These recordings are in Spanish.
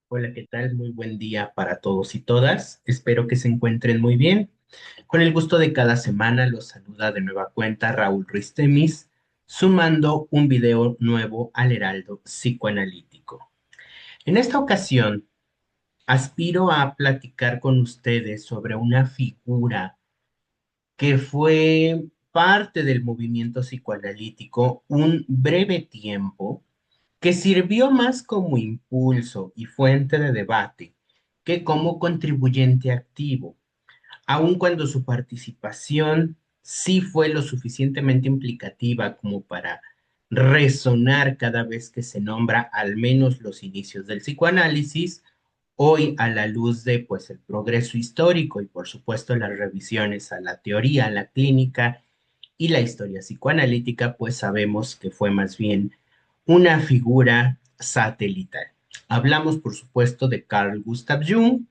Hola, ¿qué tal? Muy buen día para todos y todas. Espero que se encuentren muy bien. Con el gusto de cada semana los saluda de nueva cuenta Raúl Ruiz Temis, sumando un video nuevo al Heraldo Psicoanalítico. En esta ocasión, aspiro a platicar con ustedes sobre una figura que fue parte del movimiento psicoanalítico un breve tiempo, que sirvió más como impulso y fuente de debate que como contribuyente activo, aun cuando su participación sí fue lo suficientemente implicativa como para resonar cada vez que se nombra al menos los inicios del psicoanálisis. Hoy, a la luz de pues el progreso histórico y por supuesto las revisiones a la teoría, a la clínica y la historia psicoanalítica, pues sabemos que fue más bien una figura satelital. Hablamos, por supuesto, de Carl Gustav Jung,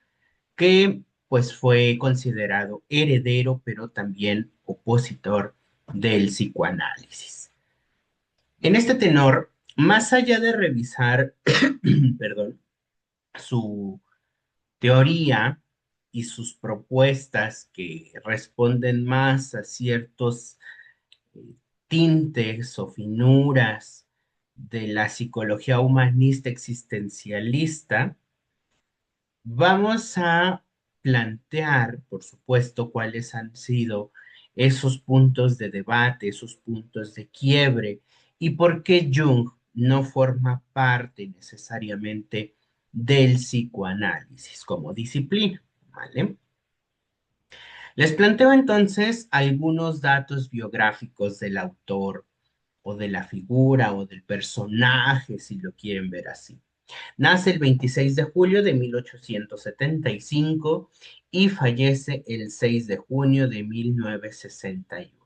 que pues fue considerado heredero, pero también opositor del psicoanálisis. En este tenor, más allá de revisar, perdón, su teoría y sus propuestas que responden más a ciertos eh, tintes o finuras de la psicología humanista existencialista, vamos a plantear, por supuesto, cuáles han sido esos puntos de debate, esos puntos de quiebre y por qué Jung no forma parte necesariamente del psicoanálisis como disciplina, ¿vale? Les planteo entonces algunos datos biográficos del autor o de la figura o del personaje, si lo quieren ver así. Nace el 26 de julio de 1875 y fallece el 6 de junio de 1961.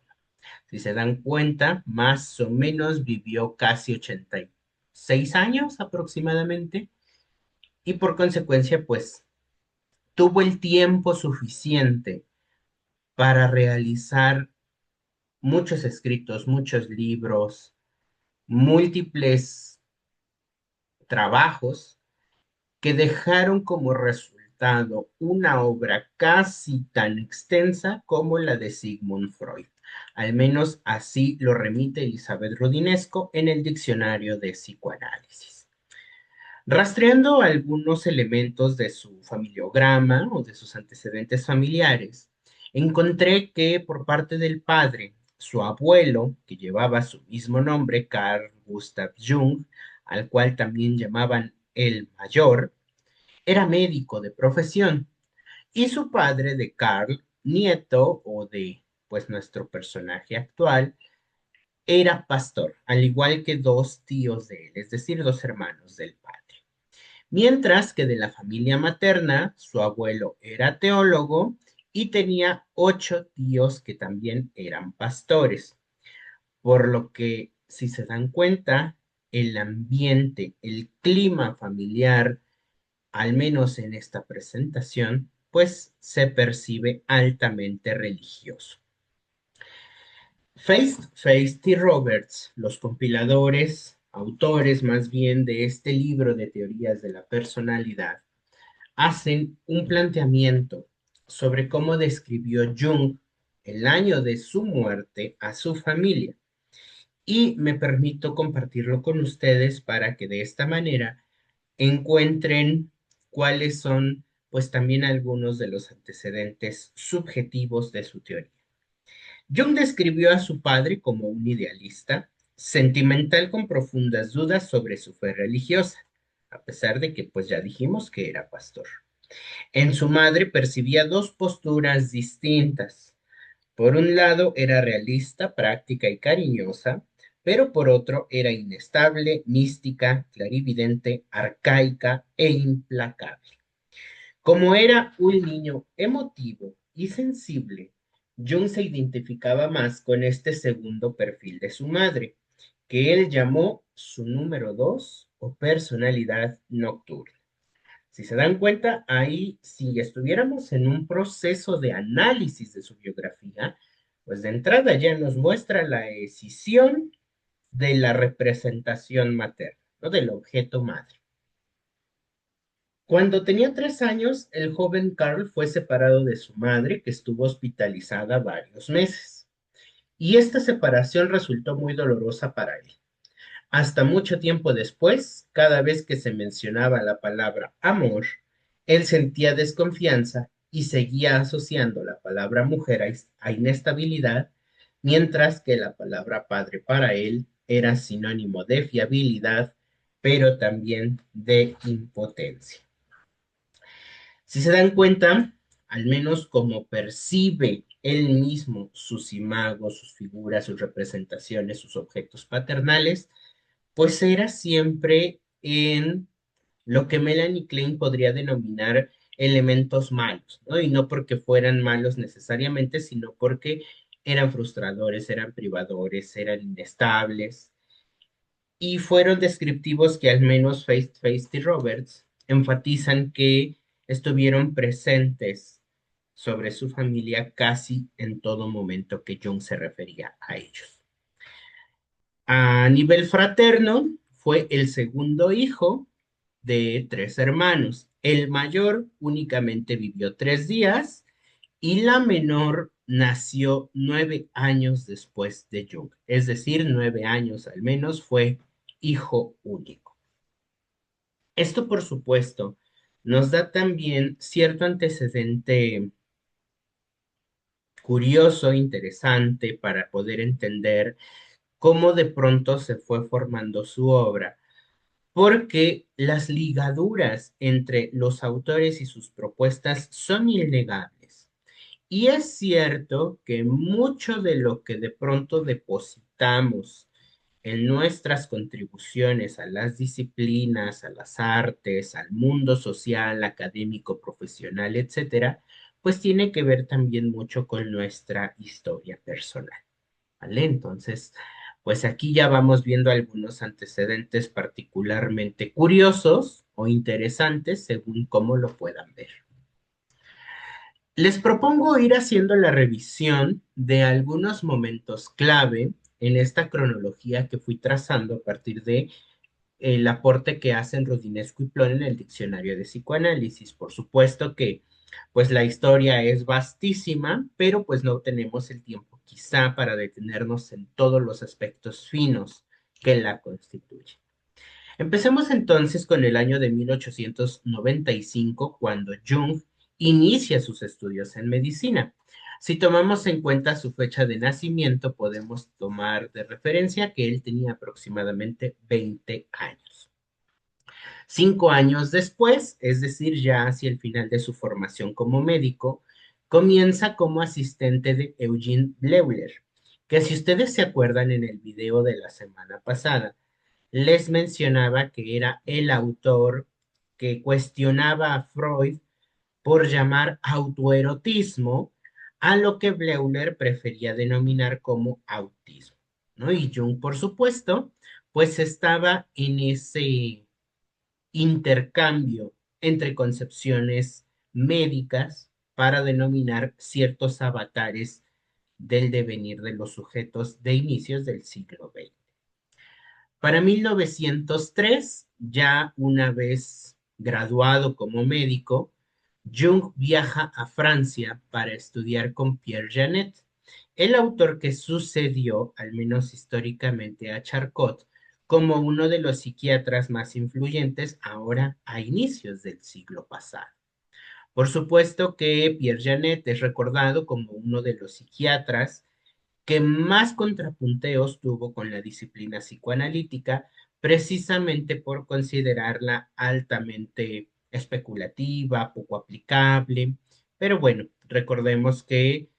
Si se dan cuenta, más o menos vivió casi 86 años aproximadamente y por consecuencia, pues tuvo el tiempo suficiente para realizar muchos escritos, muchos libros, múltiples trabajos que dejaron como resultado una obra casi tan extensa como la de Sigmund Freud. Al menos así lo remite Elizabeth Rodinesco en el Diccionario de Psicoanálisis. Rastreando algunos elementos de su familiograma o de sus antecedentes familiares, encontré que por parte del padre, su abuelo, que llevaba su mismo nombre, Carl Gustav Jung, al cual también llamaban el mayor, era médico de profesión, y su padre de Carl, nieto o de pues nuestro personaje actual, era pastor, al igual que dos tíos de él, es decir, dos hermanos del padre. Mientras que de la familia materna, su abuelo era teólogo y tenía 8 tíos que también eran pastores, por lo que, si se dan cuenta, el ambiente, el clima familiar, al menos en esta presentación, pues se percibe altamente religioso. Feist y Roberts, los compiladores, autores más bien de este libro de teorías de la personalidad, hacen un planteamiento sobre cómo describió Jung el año de su muerte a su familia. Y me permito compartirlo con ustedes para que de esta manera encuentren cuáles son, pues también algunos de los antecedentes subjetivos de su teoría. Jung describió a su padre como un idealista, sentimental con profundas dudas sobre su fe religiosa, a pesar de que pues ya dijimos que era pastor. En su madre percibía dos posturas distintas. Por un lado era realista, práctica y cariñosa, pero por otro era inestable, mística, clarividente, arcaica e implacable. Como era un niño emotivo y sensible, Jung se identificaba más con este segundo perfil de su madre, que él llamó su número 2 o personalidad nocturna. Si se dan cuenta, ahí, si estuviéramos en un proceso de análisis de su biografía, pues de entrada ya nos muestra la escisión de la representación materna, ¿no? Del objeto madre. Cuando tenía 3 años, el joven Carl fue separado de su madre, que estuvo hospitalizada varios meses, y esta separación resultó muy dolorosa para él. Hasta mucho tiempo después, cada vez que se mencionaba la palabra amor, él sentía desconfianza y seguía asociando la palabra mujer a inestabilidad, mientras que la palabra padre para él era sinónimo de fiabilidad, pero también de impotencia. Si se dan cuenta, al menos como percibe él mismo sus imagos, sus figuras, sus representaciones, sus objetos paternales, pues era siempre en lo que Melanie Klein podría denominar elementos malos, ¿no? Y no porque fueran malos necesariamente, sino porque eran frustradores, eran privadores, eran inestables, y fueron descriptivos que al menos Feist y Roberts enfatizan que estuvieron presentes sobre su familia casi en todo momento que Jung se refería a ellos. A nivel fraterno, fue el segundo hijo de tres hermanos. El mayor únicamente vivió 3 días y la menor nació 9 años después de Jung. Es decir, 9 años al menos fue hijo único. Esto, por supuesto, nos da también cierto antecedente curioso, interesante, para poder entender cómo de pronto se fue formando su obra, porque las ligaduras entre los autores y sus propuestas son innegables. Y es cierto que mucho de lo que de pronto depositamos en nuestras contribuciones a las disciplinas, a las artes, al mundo social, académico, profesional, etcétera, pues tiene que ver también mucho con nuestra historia personal. ¿Vale? Entonces, pues aquí ya vamos viendo algunos antecedentes particularmente curiosos o interesantes según cómo lo puedan ver. Les propongo ir haciendo la revisión de algunos momentos clave en esta cronología que fui trazando a partir de el aporte que hacen Rodinesco y Plon en el diccionario de psicoanálisis. Por supuesto que pues la historia es vastísima, pero pues no tenemos el tiempo quizá para detenernos en todos los aspectos finos que la constituyen. Empecemos entonces con el año de 1895, cuando Jung inicia sus estudios en medicina. Si tomamos en cuenta su fecha de nacimiento, podemos tomar de referencia que él tenía aproximadamente 20 años. 5 años después, es decir, ya hacia el final de su formación como médico, comienza como asistente de Eugene Bleuler, que si ustedes se acuerdan en el video de la semana pasada, les mencionaba que era el autor que cuestionaba a Freud por llamar autoerotismo a lo que Bleuler prefería denominar como autismo, ¿no? Y Jung, por supuesto, pues estaba en ese intercambio entre concepciones médicas para denominar ciertos avatares del devenir de los sujetos de inicios del siglo XX. Para 1903, ya una vez graduado como médico, Jung viaja a Francia para estudiar con Pierre Janet, el autor que sucedió, al menos históricamente, a Charcot como uno de los psiquiatras más influyentes ahora a inicios del siglo pasado. Por supuesto que Pierre Janet es recordado como uno de los psiquiatras que más contrapunteos tuvo con la disciplina psicoanalítica, precisamente por considerarla altamente especulativa, poco aplicable. Pero bueno, recordemos que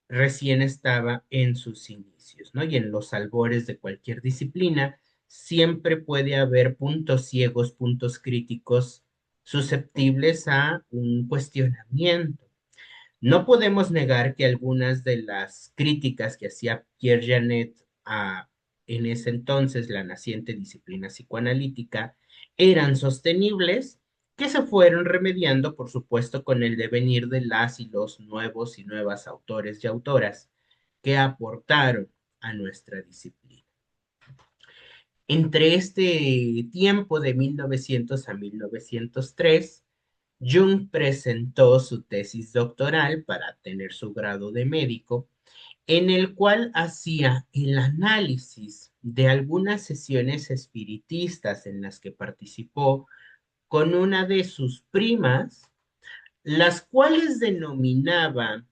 recién estaba en sus inicios, ¿no? Y en los albores de cualquier disciplina siempre puede haber puntos ciegos, puntos críticos susceptibles a un cuestionamiento. No podemos negar que algunas de las críticas que hacía Pierre Janet a, en ese entonces, la naciente disciplina psicoanalítica, eran sostenibles, que se fueron remediando, por supuesto, con el devenir de las y los nuevos y nuevas autores y autoras que aportaron a nuestra disciplina. Entre este tiempo de 1900 a 1903, Jung presentó su tesis doctoral para tener su grado de médico, en el cual hacía el análisis de algunas sesiones espiritistas en las que participó con una de sus primas, las cuales denominaba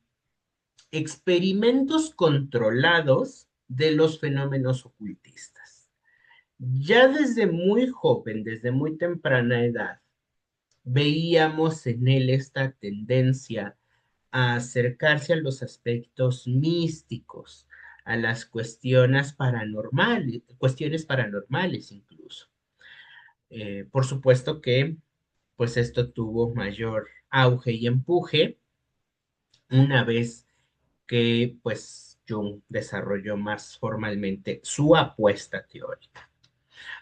experimentos controlados de los fenómenos ocultistas. Ya desde muy joven, desde muy temprana edad, veíamos en él esta tendencia a acercarse a los aspectos místicos, a las cuestiones paranormales incluso. Por supuesto que pues esto tuvo mayor auge y empuje una vez que pues Jung desarrolló más formalmente su apuesta teórica.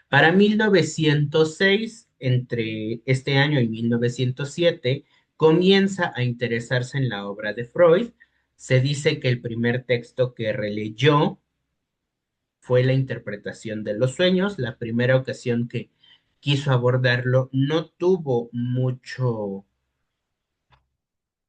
Para 1906, entre este año y 1907, comienza a interesarse en la obra de Freud. Se dice que el primer texto que releyó fue la interpretación de los sueños. La primera ocasión que quiso abordarlo no tuvo mucho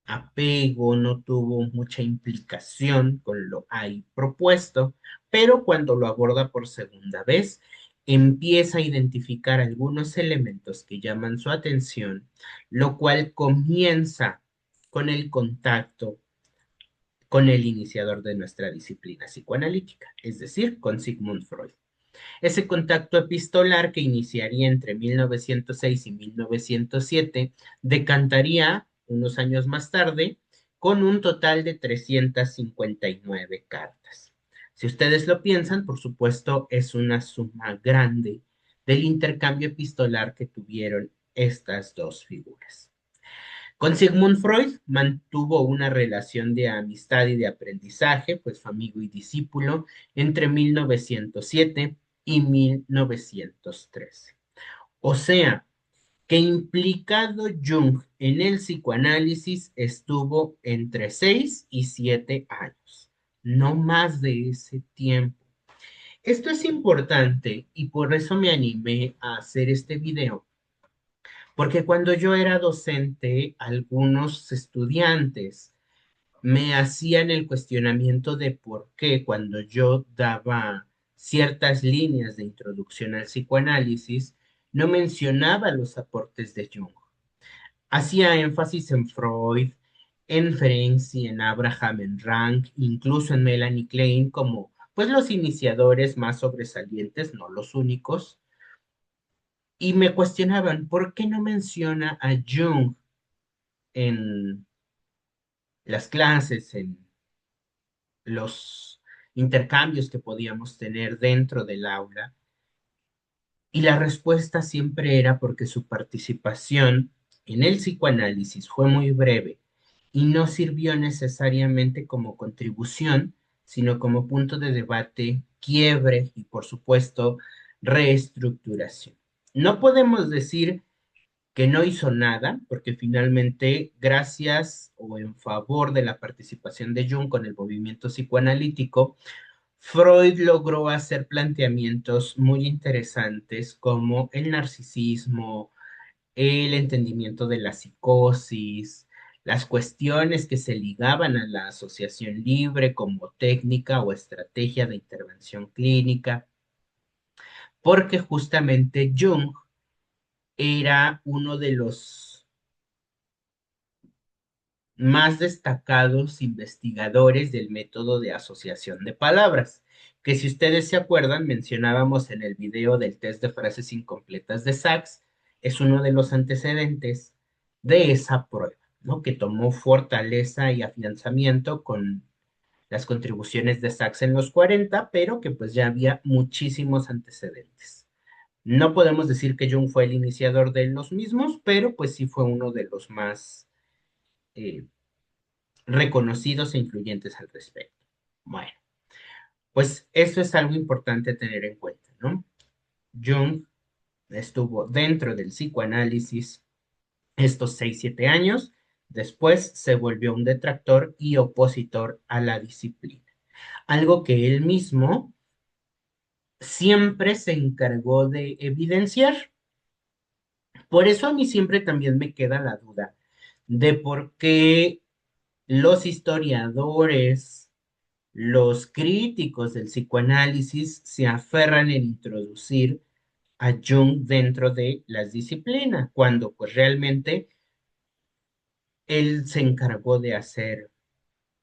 apego, no tuvo mucha implicación con lo ahí propuesto, pero cuando lo aborda por segunda vez, empieza a identificar algunos elementos que llaman su atención, lo cual comienza con el contacto con el iniciador de nuestra disciplina psicoanalítica, es decir, con Sigmund Freud. Ese contacto epistolar que iniciaría entre 1906 y 1907 decantaría unos años más tarde con un total de 359 cartas. Si ustedes lo piensan, por supuesto, es una suma grande del intercambio epistolar que tuvieron estas dos figuras. Con Sigmund Freud mantuvo una relación de amistad y de aprendizaje, pues fue amigo y discípulo entre 1907 y 1913. O sea, que implicado Jung en el psicoanálisis estuvo entre 6 y 7 años, no más de ese tiempo. Esto es importante y por eso me animé a hacer este video, porque cuando yo era docente, algunos estudiantes me hacían el cuestionamiento de por qué cuando yo daba ciertas líneas de introducción al psicoanálisis, no mencionaba los aportes de Jung. Hacía énfasis en Freud, en Ferenczi, en Abraham, en Rank, incluso en Melanie Klein como pues los iniciadores más sobresalientes, no los únicos, y me cuestionaban, ¿por qué no menciona a Jung en las clases, en los intercambios que podíamos tener dentro del aula? Y la respuesta siempre era porque su participación en el psicoanálisis fue muy breve y no sirvió necesariamente como contribución, sino como punto de debate, quiebre y, por supuesto, reestructuración. No podemos decir que no hizo nada, porque finalmente, gracias o en favor de la participación de Jung con el movimiento psicoanalítico, Freud logró hacer planteamientos muy interesantes como el narcisismo, el entendimiento de la psicosis, las cuestiones que se ligaban a la asociación libre como técnica o estrategia de intervención clínica, porque justamente Jung era uno de los más destacados investigadores del método de asociación de palabras, que si ustedes se acuerdan, mencionábamos en el video del test de frases incompletas de Sachs, es uno de los antecedentes de esa prueba, ¿no? Que tomó fortaleza y afianzamiento con las contribuciones de Sachs en los 40, pero que pues ya había muchísimos antecedentes. No podemos decir que Jung fue el iniciador de los mismos, pero pues sí fue uno de los más eh, reconocidos e influyentes al respecto. Bueno, pues eso es algo importante a tener en cuenta, ¿no? Jung estuvo dentro del psicoanálisis estos 6, 7 años, después se volvió un detractor y opositor a la disciplina, algo que él mismo siempre se encargó de evidenciar, Por eso a mí siempre también me queda la duda de por qué los historiadores, los críticos del psicoanálisis se aferran en introducir a Jung dentro de las disciplinas, cuando pues realmente él se encargó de hacer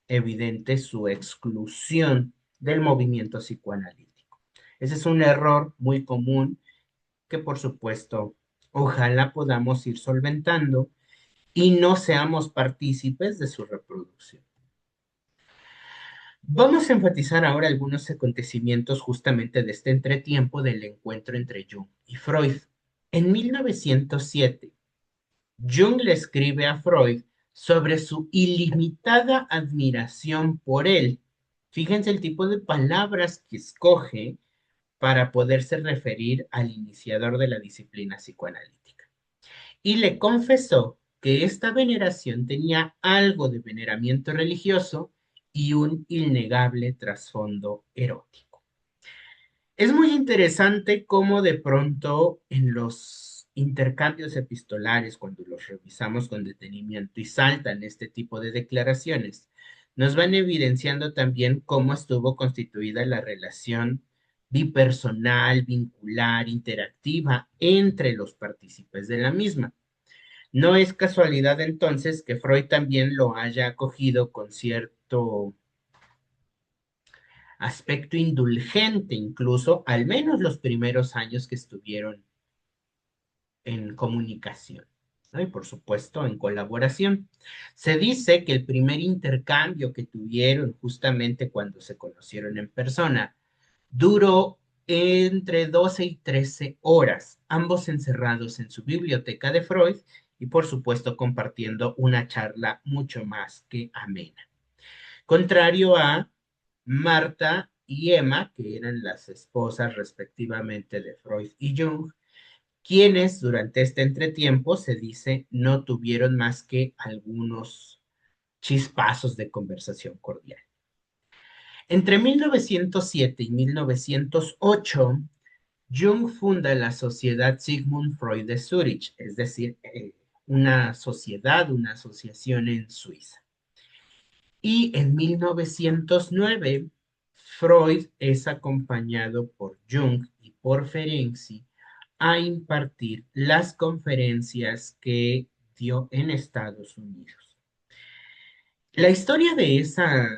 evidente su exclusión del movimiento psicoanalítico. Ese es un error muy común que por supuesto ojalá podamos ir solventando y no seamos partícipes de su reproducción. Vamos a enfatizar ahora algunos acontecimientos justamente de este entretiempo del encuentro entre Jung y Freud. En 1907, Jung le escribe a Freud sobre su ilimitada admiración por él. Fíjense el tipo de palabras que escoge para poderse referir al iniciador de la disciplina psicoanalítica. Y le confesó que esta veneración tenía algo de veneramiento religioso y un innegable trasfondo erótico. Es muy interesante cómo de pronto en los intercambios epistolares, cuando los revisamos con detenimiento y saltan este tipo de declaraciones, nos van evidenciando también cómo estuvo constituida la relación bipersonal, vincular, interactiva entre los partícipes de la misma. No es casualidad entonces que Freud también lo haya acogido con cierto aspecto indulgente, incluso al menos los primeros años que estuvieron en comunicación, ¿no? Y por supuesto en colaboración. Se dice que el primer intercambio que tuvieron justamente cuando se conocieron en persona duró entre 12 y 13 horas, ambos encerrados en su biblioteca de Freud y por supuesto compartiendo una charla mucho más que amena. Contrario a Marta y Emma, que eran las esposas respectivamente de Freud y Jung, quienes durante este entretiempo se dice no tuvieron más que algunos chispazos de conversación cordial. Entre 1907 y 1908, Jung funda la Sociedad Sigmund Freud de Zurich, es decir, una sociedad, una asociación en Suiza. Y en 1909, Freud es acompañado por Jung y por Ferenczi a impartir las conferencias que dio en Estados Unidos. La historia de esa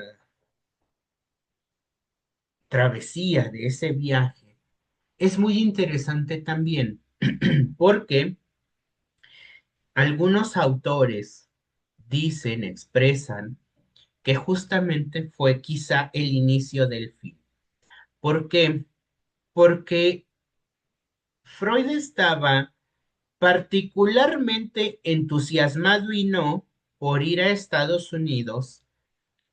travesía, de ese viaje, es muy interesante también, porque algunos autores dicen, expresan, que justamente fue quizá el inicio del fin. ¿Por qué? Porque Freud estaba particularmente entusiasmado y no por ir a Estados Unidos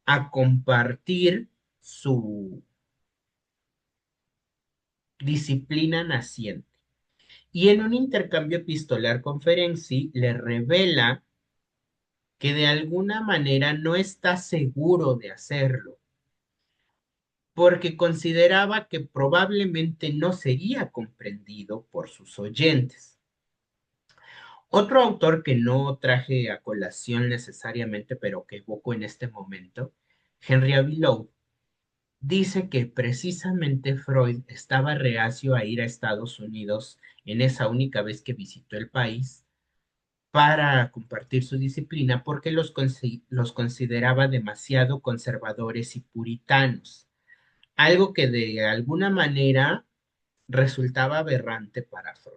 a compartir su disciplina naciente. Y en un intercambio epistolar con Ferenczi le revela que de alguna manera no está seguro de hacerlo, porque consideraba que probablemente no sería comprendido por sus oyentes. Otro autor que no traje a colación necesariamente, pero que evoco en este momento, Henry Avilow, dice que precisamente Freud estaba reacio a ir a Estados Unidos en esa única vez que visitó el país para compartir su disciplina porque los consideraba demasiado conservadores y puritanos, algo que de alguna manera resultaba aberrante para Freud.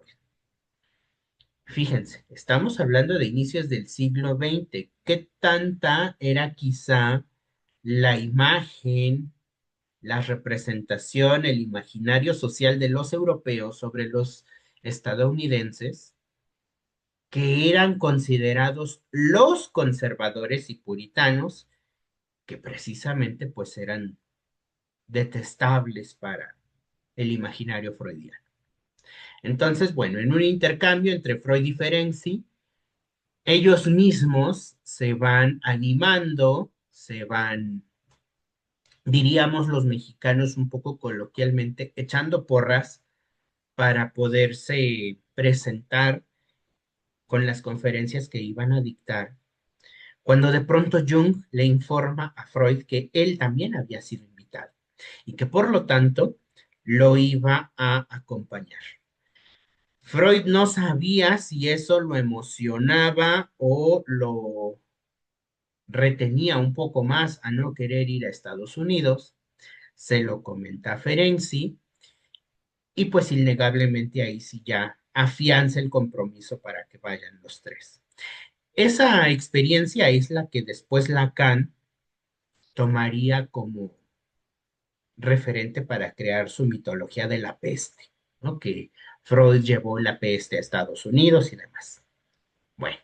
Fíjense, estamos hablando de inicios del siglo XX. ¿Qué tanta era quizá la imagen, la representación, el imaginario social de los europeos sobre los estadounidenses, que eran considerados los conservadores y puritanos, que precisamente pues eran detestables para el imaginario freudiano? Entonces, bueno, en un intercambio entre Freud y Ferenczi, ellos mismos se van animando, se van, diríamos los mexicanos un poco coloquialmente, echando porras para poderse presentar con las conferencias que iban a dictar, cuando de pronto Jung le informa a Freud que él también había sido invitado y que por lo tanto lo iba a acompañar. Freud no sabía si eso lo emocionaba o lo retenía un poco más a no querer ir a Estados Unidos, se lo comenta a Ferenczi y pues innegablemente ahí sí ya afianza el compromiso para que vayan los tres. Esa experiencia es la que después Lacan tomaría como referente para crear su mitología de la peste, ¿no? Que Freud llevó la peste a Estados Unidos y demás. Bueno,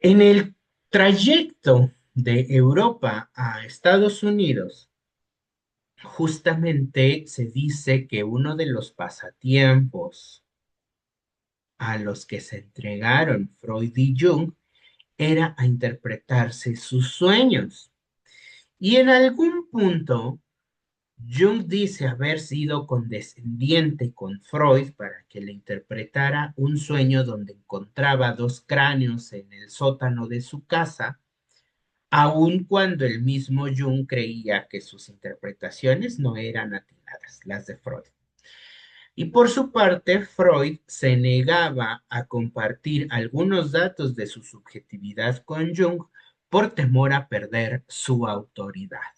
en el trayecto de Europa a Estados Unidos, justamente se dice que uno de los pasatiempos a los que se entregaron Freud y Jung era a interpretarse sus sueños. Y en algún punto, Jung dice haber sido condescendiente con Freud para que le interpretara un sueño donde encontraba dos cráneos en el sótano de su casa, aun cuando el mismo Jung creía que sus interpretaciones no eran atinadas, las de Freud. Y por su parte, Freud se negaba a compartir algunos datos de su subjetividad con Jung por temor a perder su autoridad.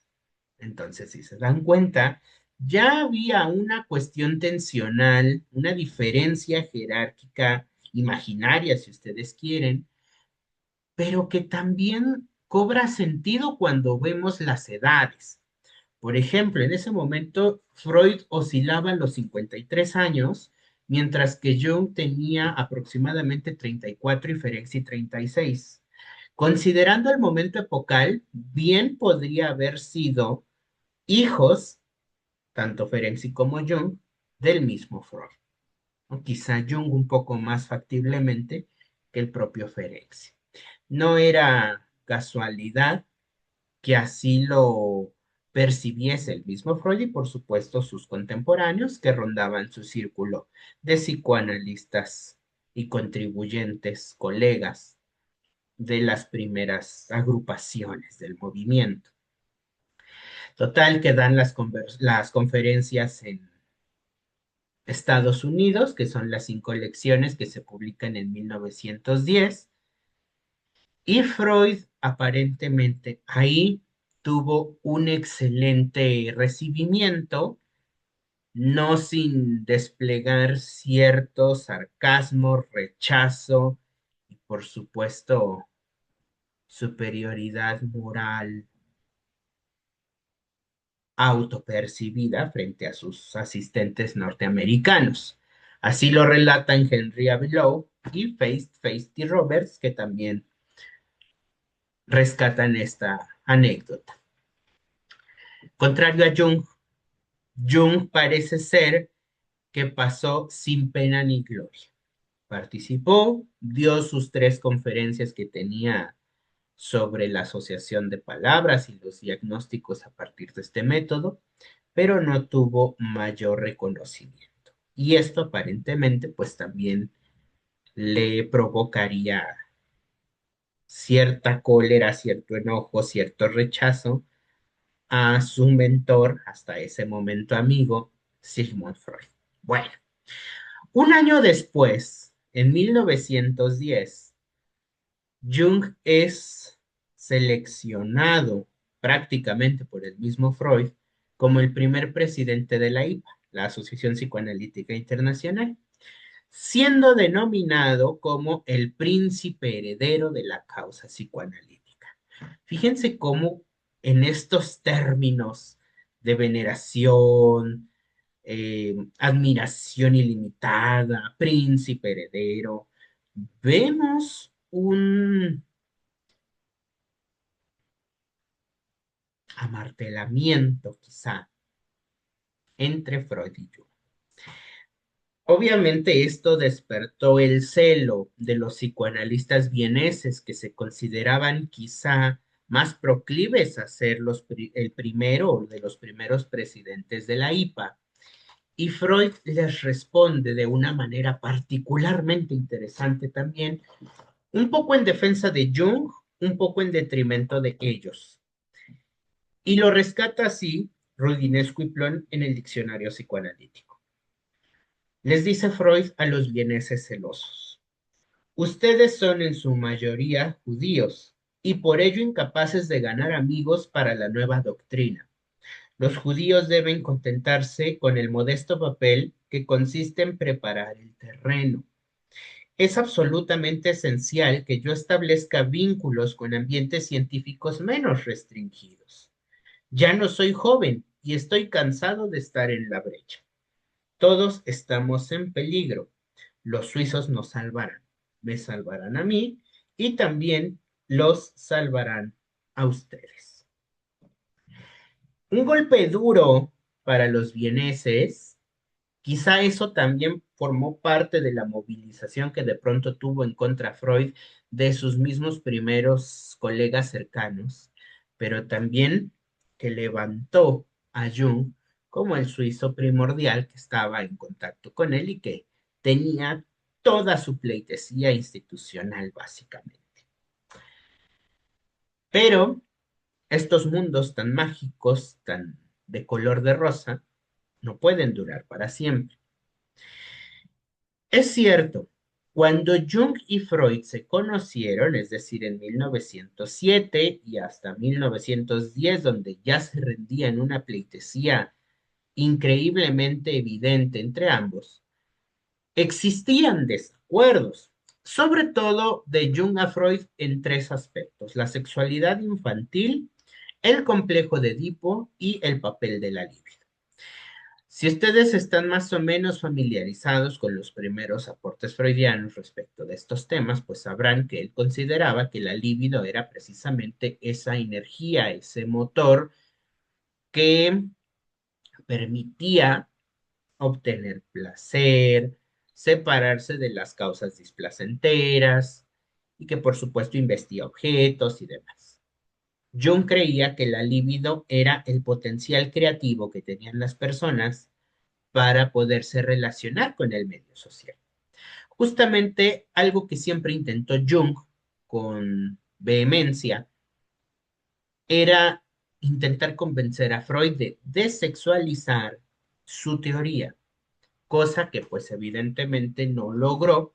Entonces, si se dan cuenta, ya había una cuestión tensional, una diferencia jerárquica imaginaria, si ustedes quieren, pero que también cobra sentido cuando vemos las edades. Por ejemplo, en ese momento Freud oscilaba en los 53 años, mientras que Jung tenía aproximadamente 34 y Ferenczi 36. Considerando el momento epocal, bien podría haber sido hijos, tanto Ferenczi como Jung, del mismo Freud. O quizá Jung un poco más factiblemente que el propio Ferenczi. No era casualidad que así lo percibiese el mismo Freud y por supuesto sus contemporáneos que rondaban su círculo de psicoanalistas y contribuyentes, colegas de las primeras agrupaciones del movimiento. Total, que dan las conferencias en Estados Unidos, que son las 5 lecciones que se publican en 1910, y Freud aparentemente ahí tuvo un excelente recibimiento, no sin desplegar cierto sarcasmo, rechazo y por supuesto superioridad moral autopercibida frente a sus asistentes norteamericanos. Así lo relatan Henry Abelow y Feisty Roberts, que también rescatan esta anécdota. Contrario a Jung, Jung parece ser que pasó sin pena ni gloria. Participó, dio sus 3 conferencias que tenía sobre la asociación de palabras y los diagnósticos a partir de este método, pero no tuvo mayor reconocimiento. Y esto aparentemente pues también le provocaría cierta cólera, cierto enojo, cierto rechazo a su mentor, hasta ese momento amigo, Sigmund Freud. Bueno, un año después, en 1910, Jung es seleccionado prácticamente por el mismo Freud como el primer presidente de la IPA, la Asociación Psicoanalítica Internacional, siendo denominado como el príncipe heredero de la causa psicoanalítica. Fíjense cómo en estos términos de veneración, admiración ilimitada, príncipe heredero, vemos un amartelamiento quizá entre Freud y Jung. Obviamente esto despertó el celo de los psicoanalistas vieneses que se consideraban quizá más proclives a ser el primero de los primeros presidentes de la IPA Y Freud les responde de una manera particularmente interesante también, un poco en defensa de Jung, un poco en detrimento de ellos. Y lo rescata así Rudinescu y Plon en el diccionario psicoanalítico. Les dice Freud a los vieneses celosos: ustedes son en su mayoría judíos y por ello incapaces de ganar amigos para la nueva doctrina. Los judíos deben contentarse con el modesto papel que consiste en preparar el terreno. Es absolutamente esencial que yo establezca vínculos con ambientes científicos menos restringidos. Ya no soy joven y estoy cansado de estar en la brecha. Todos estamos en peligro. Los suizos nos salvarán, me salvarán a mí y también los salvarán a ustedes. Un golpe duro para los vieneses. Quizá eso también formó parte de la movilización que de pronto tuvo en contra Freud de sus mismos primeros colegas cercanos, pero también que levantó a Jung como el suizo primordial que estaba en contacto con él y que tenía toda su pleitesía institucional básicamente. Pero estos mundos tan mágicos, tan de color de rosa, no pueden durar para siempre. Es cierto, cuando Jung y Freud se conocieron, es decir, en 1907 y hasta 1910, donde ya se rendían una pleitesía increíblemente evidente entre ambos, existían desacuerdos, sobre todo de Jung a Freud en tres aspectos: la sexualidad infantil, el complejo de Edipo y el papel de la libido. Si ustedes están más o menos familiarizados con los primeros aportes freudianos respecto de estos temas, pues sabrán que él consideraba que la libido era precisamente esa energía, ese motor que permitía obtener placer, separarse de las causas displacenteras y que por supuesto investiga objetos y demás. Jung creía que la libido era el potencial creativo que tenían las personas para poderse relacionar con el medio social. Justamente algo que siempre intentó Jung con vehemencia era intentar convencer a Freud de desexualizar su teoría, cosa que pues evidentemente no logró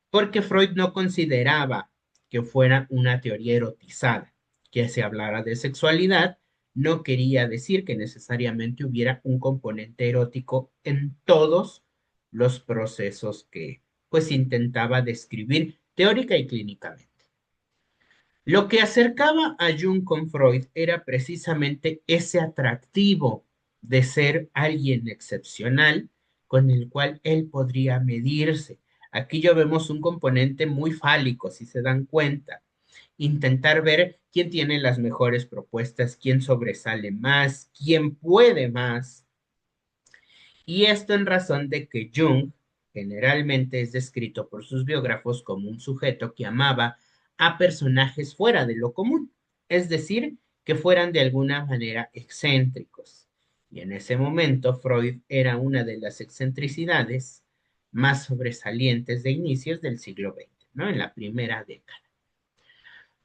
porque Freud no consideraba que fuera una teoría erotizada. Que se hablara de sexualidad no quería decir que necesariamente hubiera un componente erótico en todos los procesos que pues intentaba describir teórica y clínicamente. Lo que acercaba a Jung con Freud era precisamente ese atractivo de ser alguien excepcional con el cual él podría medirse. Aquí ya vemos un componente muy fálico, si se dan cuenta. Intentar ver quién tiene las mejores propuestas, quién sobresale más, quién puede más. Y esto en razón de que Jung generalmente es descrito por sus biógrafos como un sujeto que amaba a personajes fuera de lo común, es decir, que fueran de alguna manera excéntricos. Y en ese momento Freud era una de las excentricidades más sobresalientes de inicios del siglo XX, ¿no? En la primera década.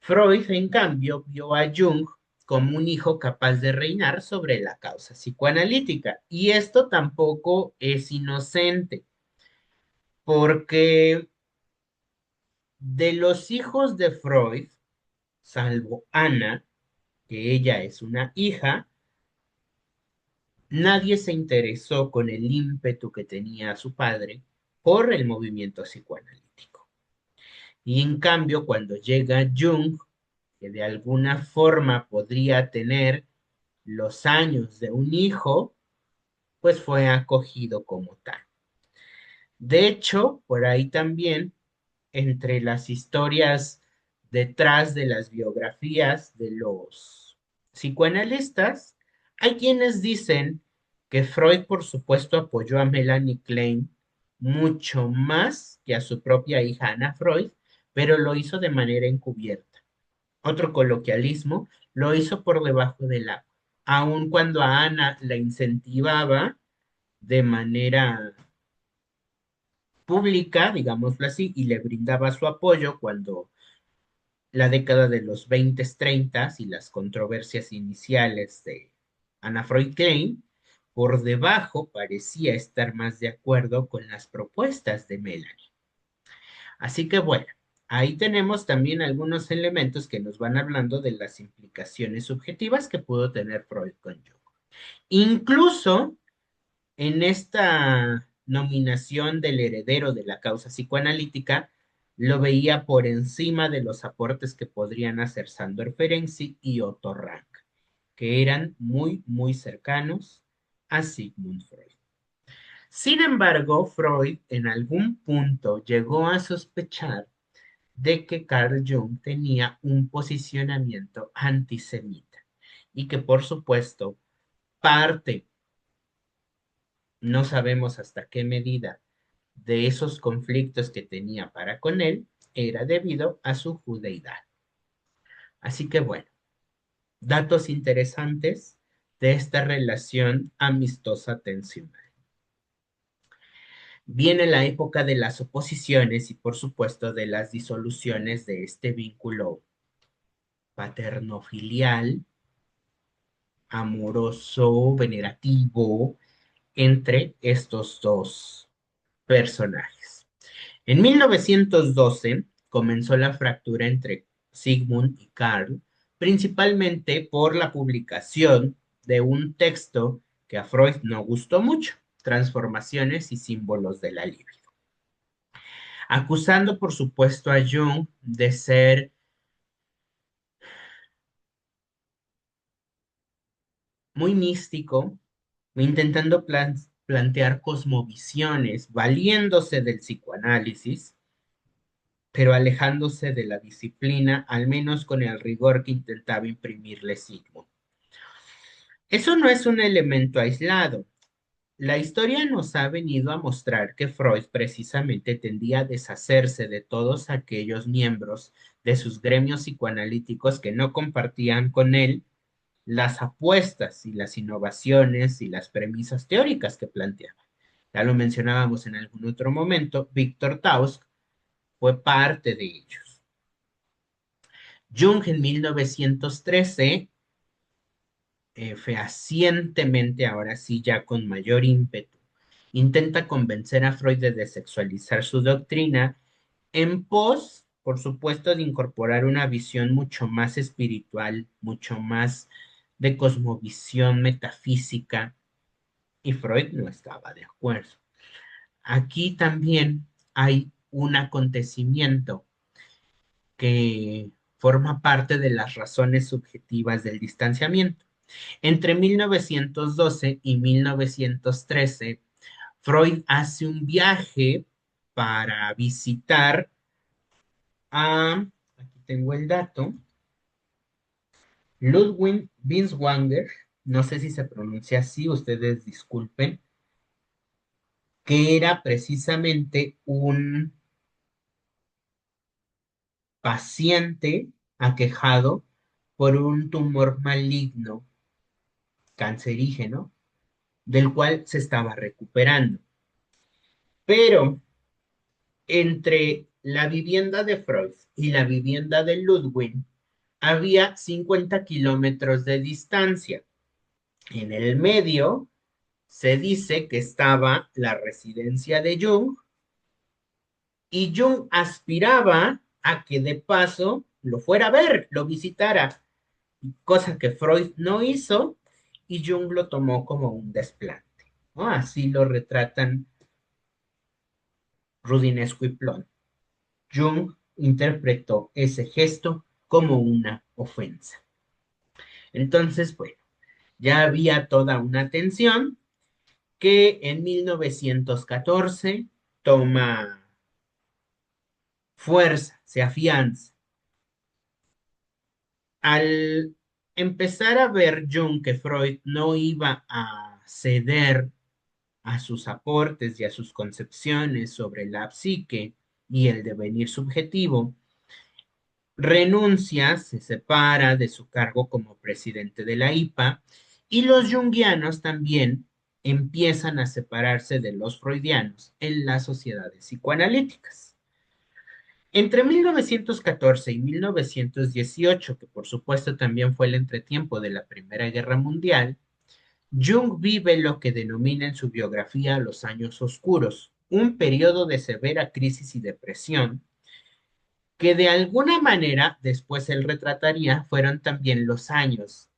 Freud, en cambio, vio a Jung como un hijo capaz de reinar sobre la causa psicoanalítica. Y esto tampoco es inocente, porque de los hijos de Freud, salvo Ana, que ella es una hija, nadie se interesó con el ímpetu que tenía su padre por el movimiento psicoanalítico. Y en cambio, cuando llega Jung, que de alguna forma podría tener los años de un hijo, pues fue acogido como tal. De hecho, por ahí también, entre las historias detrás de las biografías de los psicoanalistas, hay quienes dicen que Freud, por supuesto, apoyó a Melanie Klein mucho más que a su propia hija Ana Freud, pero lo hizo de manera encubierta. Otro coloquialismo, lo hizo por debajo del agua. Aun cuando a Ana la incentivaba, de manera pública, digámoslo así, y le brindaba su apoyo cuando la década de los 20, 30 y las controversias iniciales de Anna Freud Klein, por debajo parecía estar más de acuerdo con las propuestas de Melanie. Así que bueno, ahí tenemos también algunos elementos que nos van hablando de las implicaciones subjetivas que pudo tener Freud con Jung. Incluso en esta nominación del heredero de la causa psicoanalítica, lo veía por encima de los aportes que podrían hacer Sándor Ferenczi y Otto Rank, que eran muy, muy cercanos a Sigmund Freud. Sin embargo, Freud en algún punto llegó a sospechar de que Carl Jung tenía un posicionamiento antisemita y que, por supuesto, parte, no sabemos hasta qué medida, de esos conflictos que tenía para con él era debido a su judeidad. Así que bueno, datos interesantes de esta relación amistosa tensional. Viene la época de las oposiciones y por supuesto de las disoluciones de este vínculo paterno-filial, amoroso, venerativo entre estos dos personajes. En 1912 comenzó la fractura entre Sigmund y Carl, principalmente por la publicación de un texto que a Freud no gustó mucho, Transformaciones y símbolos de la libido, acusando por supuesto a Jung de ser muy místico, intentando plantear cosmovisiones, valiéndose del psicoanálisis, pero alejándose de la disciplina, al menos con el rigor que intentaba imprimirle Sigmund. Eso no es un elemento aislado. La historia nos ha venido a mostrar que Freud precisamente tendía a deshacerse de todos aquellos miembros de sus gremios psicoanalíticos que no compartían con él las apuestas y las innovaciones y las premisas teóricas que planteaba. Ya lo mencionábamos en algún otro momento, Víctor Tausk fue parte de ellos. Jung en 1913, fehacientemente, ahora sí ya con mayor ímpetu, intenta convencer a Freud de desexualizar su doctrina en pos, por supuesto, de incorporar una visión mucho más espiritual, mucho más de cosmovisión metafísica, y Freud no estaba de acuerdo. Aquí también hay un acontecimiento que forma parte de las razones subjetivas del distanciamiento. Entre 1912 y 1913, Freud hace un viaje para visitar a, aquí tengo el dato, Ludwig Binswanger, no sé si se pronuncia así, ustedes disculpen, que era precisamente un paciente aquejado por un tumor maligno cancerígeno del cual se estaba recuperando. Pero entre la vivienda de Freud y la vivienda de Ludwig había 50 kilómetros de distancia. En el medio se dice que estaba la residencia de Jung y Jung aspiraba a que de paso lo fuera a ver, lo visitara, cosa que Freud no hizo y Jung lo tomó como un desplante, ¿no? Así lo retratan Rudinesco y Plon. Jung interpretó ese gesto como una ofensa. Entonces, bueno, ya había toda una tensión que en 1914 toma fuerza, se afianza. Al empezar a ver Jung que Freud no iba a ceder a sus aportes y a sus concepciones sobre la psique y el devenir subjetivo, renuncia, se separa de su cargo como presidente de la IPA y los junguianos también empiezan a separarse de los freudianos en las sociedades psicoanalíticas. Entre 1914 y 1918, que por supuesto también fue el entretiempo de la Primera Guerra Mundial, Jung vive lo que denomina en su biografía los años oscuros, un periodo de severa crisis y depresión, que de alguna manera después él retrataría fueron también los años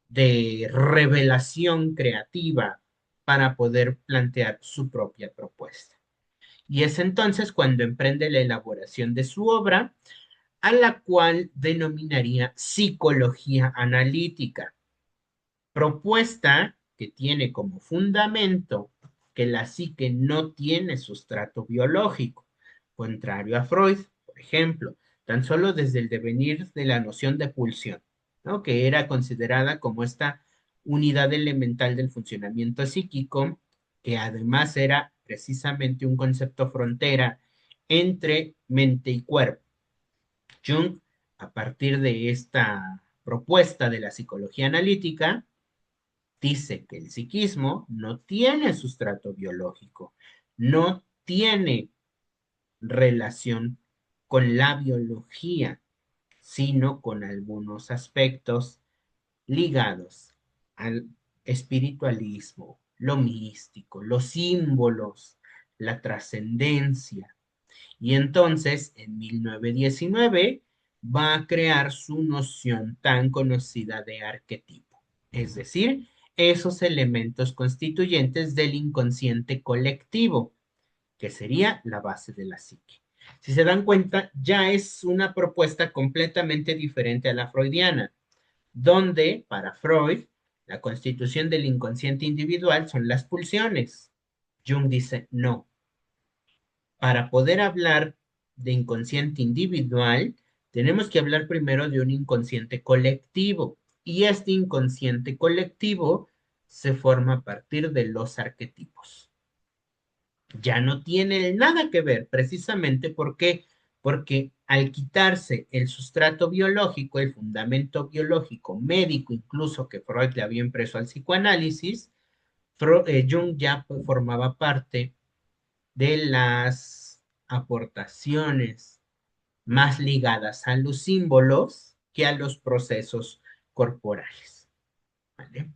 de revelación creativa para poder plantear su propia propuesta. Y es entonces cuando emprende la elaboración de su obra, a la cual denominaría psicología analítica, propuesta que tiene como fundamento que la psique no tiene sustrato biológico, contrario a Freud, por ejemplo, tan solo desde el devenir de la noción de pulsión, ¿no? Que era considerada como esta unidad elemental del funcionamiento psíquico, que además era precisamente un concepto frontera entre mente y cuerpo. Jung, a partir de esta propuesta de la psicología analítica, dice que el psiquismo no tiene sustrato biológico, no tiene relación con la biología, sino con algunos aspectos ligados al espiritualismo, lo místico, los símbolos, la trascendencia. Y entonces, en 1919, va a crear su noción tan conocida de arquetipo, es decir, esos elementos constituyentes del inconsciente colectivo, que sería la base de la psique. Si se dan cuenta, ya es una propuesta completamente diferente a la freudiana, donde para Freud la constitución del inconsciente individual son las pulsiones. Jung dice, no, para poder hablar de inconsciente individual, tenemos que hablar primero de un inconsciente colectivo. Y este inconsciente colectivo se forma a partir de los arquetipos. Ya no tiene nada que ver, precisamente porque al quitarse el sustrato biológico, el fundamento biológico, médico incluso que Freud le había impreso al psicoanálisis, Jung ya formaba parte de las aportaciones más ligadas a los símbolos que a los procesos corporales. ¿Vale?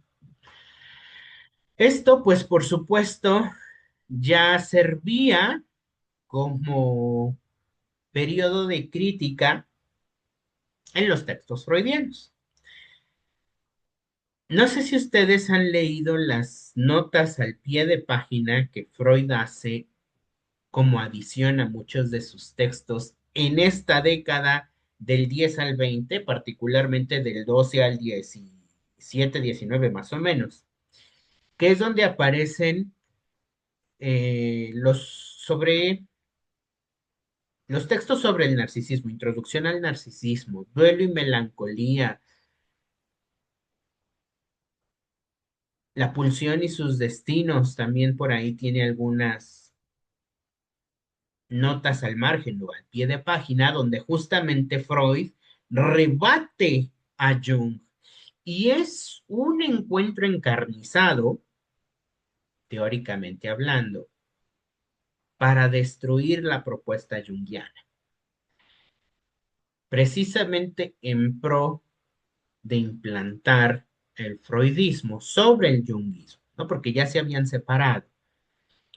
Esto, pues, por supuesto, ya servía como periodo de crítica en los textos freudianos. No sé si ustedes han leído las notas al pie de página que Freud hace como adición a muchos de sus textos en esta década del 10 al 20, particularmente del 12 al 17, 19 más o menos, que es donde aparecen los textos sobre el narcisismo, introducción al narcisismo, duelo y melancolía, la pulsión y sus destinos, también por ahí tiene algunas notas al margen o al pie de página, donde justamente Freud rebate a Jung. Y es un encuentro encarnizado, teóricamente hablando, para destruir la propuesta junguiana, precisamente en pro de implantar el freudismo sobre el junguismo, ¿no? Porque ya se habían separado.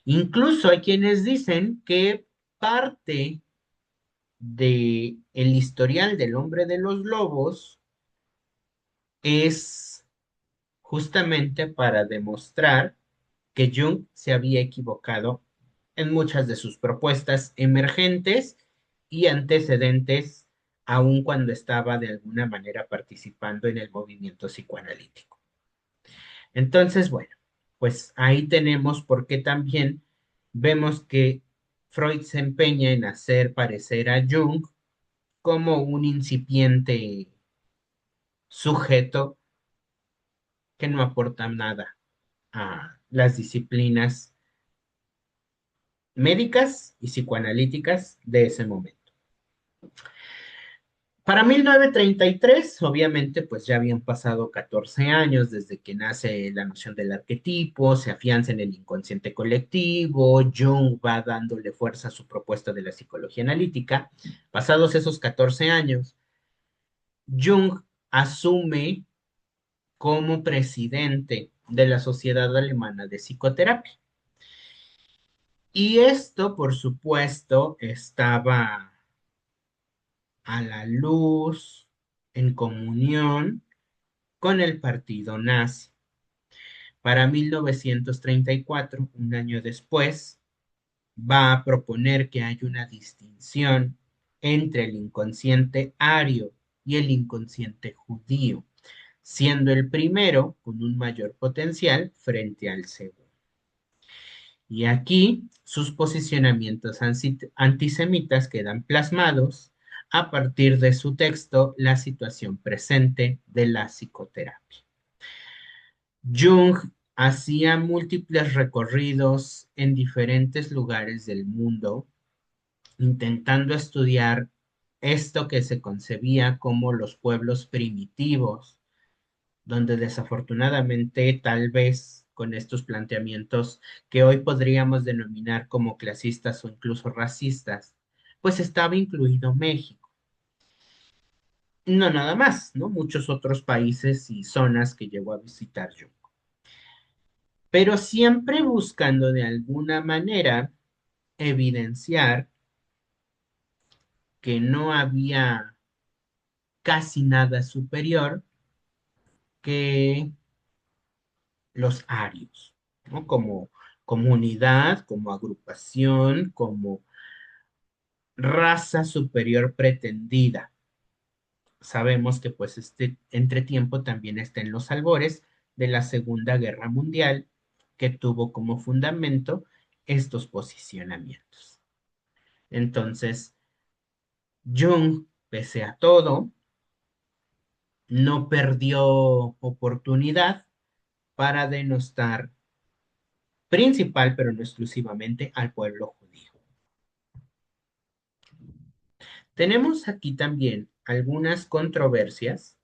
Incluso hay quienes dicen que parte de el historial del hombre de los lobos es justamente para demostrar que Jung se había equivocado en muchas de sus propuestas emergentes y antecedentes, aun cuando estaba de alguna manera participando en el movimiento psicoanalítico. Entonces, bueno, pues ahí tenemos por qué también vemos que Freud se empeña en hacer parecer a Jung como un incipiente sujeto que no aporta nada a las disciplinas médicas y psicoanalíticas de ese momento. Para 1933, obviamente, pues ya habían pasado 14 años desde que nace la noción del arquetipo, se afianza en el inconsciente colectivo, Jung va dándole fuerza a su propuesta de la psicología analítica. Pasados esos 14 años, Jung asume como presidente de la Sociedad Alemana de Psicoterapia. Y esto, por supuesto, estaba a la luz, en comunión con el partido nazi. Para 1934, un año después, va a proponer que hay una distinción entre el inconsciente ario y el inconsciente judío, siendo el primero con un mayor potencial frente al segundo. Y aquí sus posicionamientos antisemitas quedan plasmados a partir de su texto La situación presente de la psicoterapia. Jung hacía múltiples recorridos en diferentes lugares del mundo, intentando estudiar esto que se concebía como los pueblos primitivos, donde desafortunadamente tal vez con estos planteamientos que hoy podríamos denominar como clasistas o incluso racistas, pues estaba incluido México. No nada más, ¿no? Muchos otros países y zonas que llegó a visitar Jung, pero siempre buscando de alguna manera evidenciar que no había casi nada superior que los arios, ¿no? Como comunidad, como agrupación, como raza superior pretendida. Sabemos que pues este entretiempo también está en los albores de la Segunda Guerra Mundial, que tuvo como fundamento estos posicionamientos. Entonces, Jung, pese a todo, no perdió oportunidad para denostar principal, pero no exclusivamente, al pueblo judío. Tenemos aquí también algunas controversias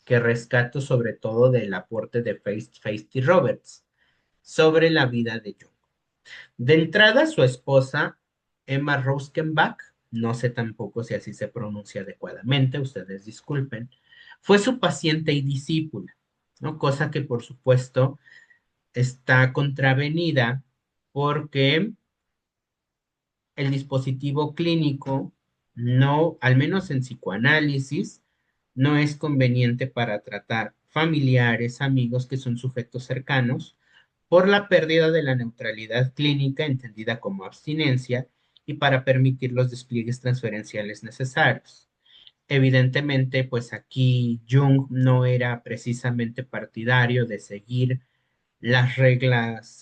que rescato sobre todo del aporte de Feisty Roberts sobre la vida de Jung. De entrada, su esposa, Emma Roskenbach, no sé tampoco si así se pronuncia adecuadamente, ustedes disculpen, fue su paciente y discípula, ¿no? Cosa que por supuesto está contravenida porque el dispositivo clínico no, al menos en psicoanálisis, no es conveniente para tratar familiares, amigos que son sujetos cercanos por la pérdida de la neutralidad clínica entendida como abstinencia y para permitir los despliegues transferenciales necesarios. Evidentemente, pues aquí Jung no era precisamente partidario de seguir las reglas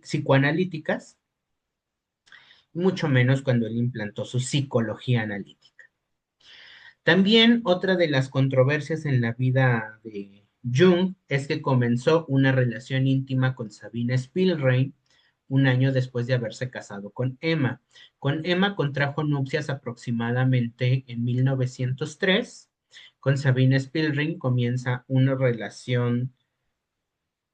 psicoanalíticas, mucho menos cuando él implantó su psicología analítica. También otra de las controversias en la vida de Jung es que comenzó una relación íntima con Sabine Spielrein un año después de haberse casado con Emma. Con Emma contrajo nupcias aproximadamente en 1903. Con Sabine Spielrein comienza una relación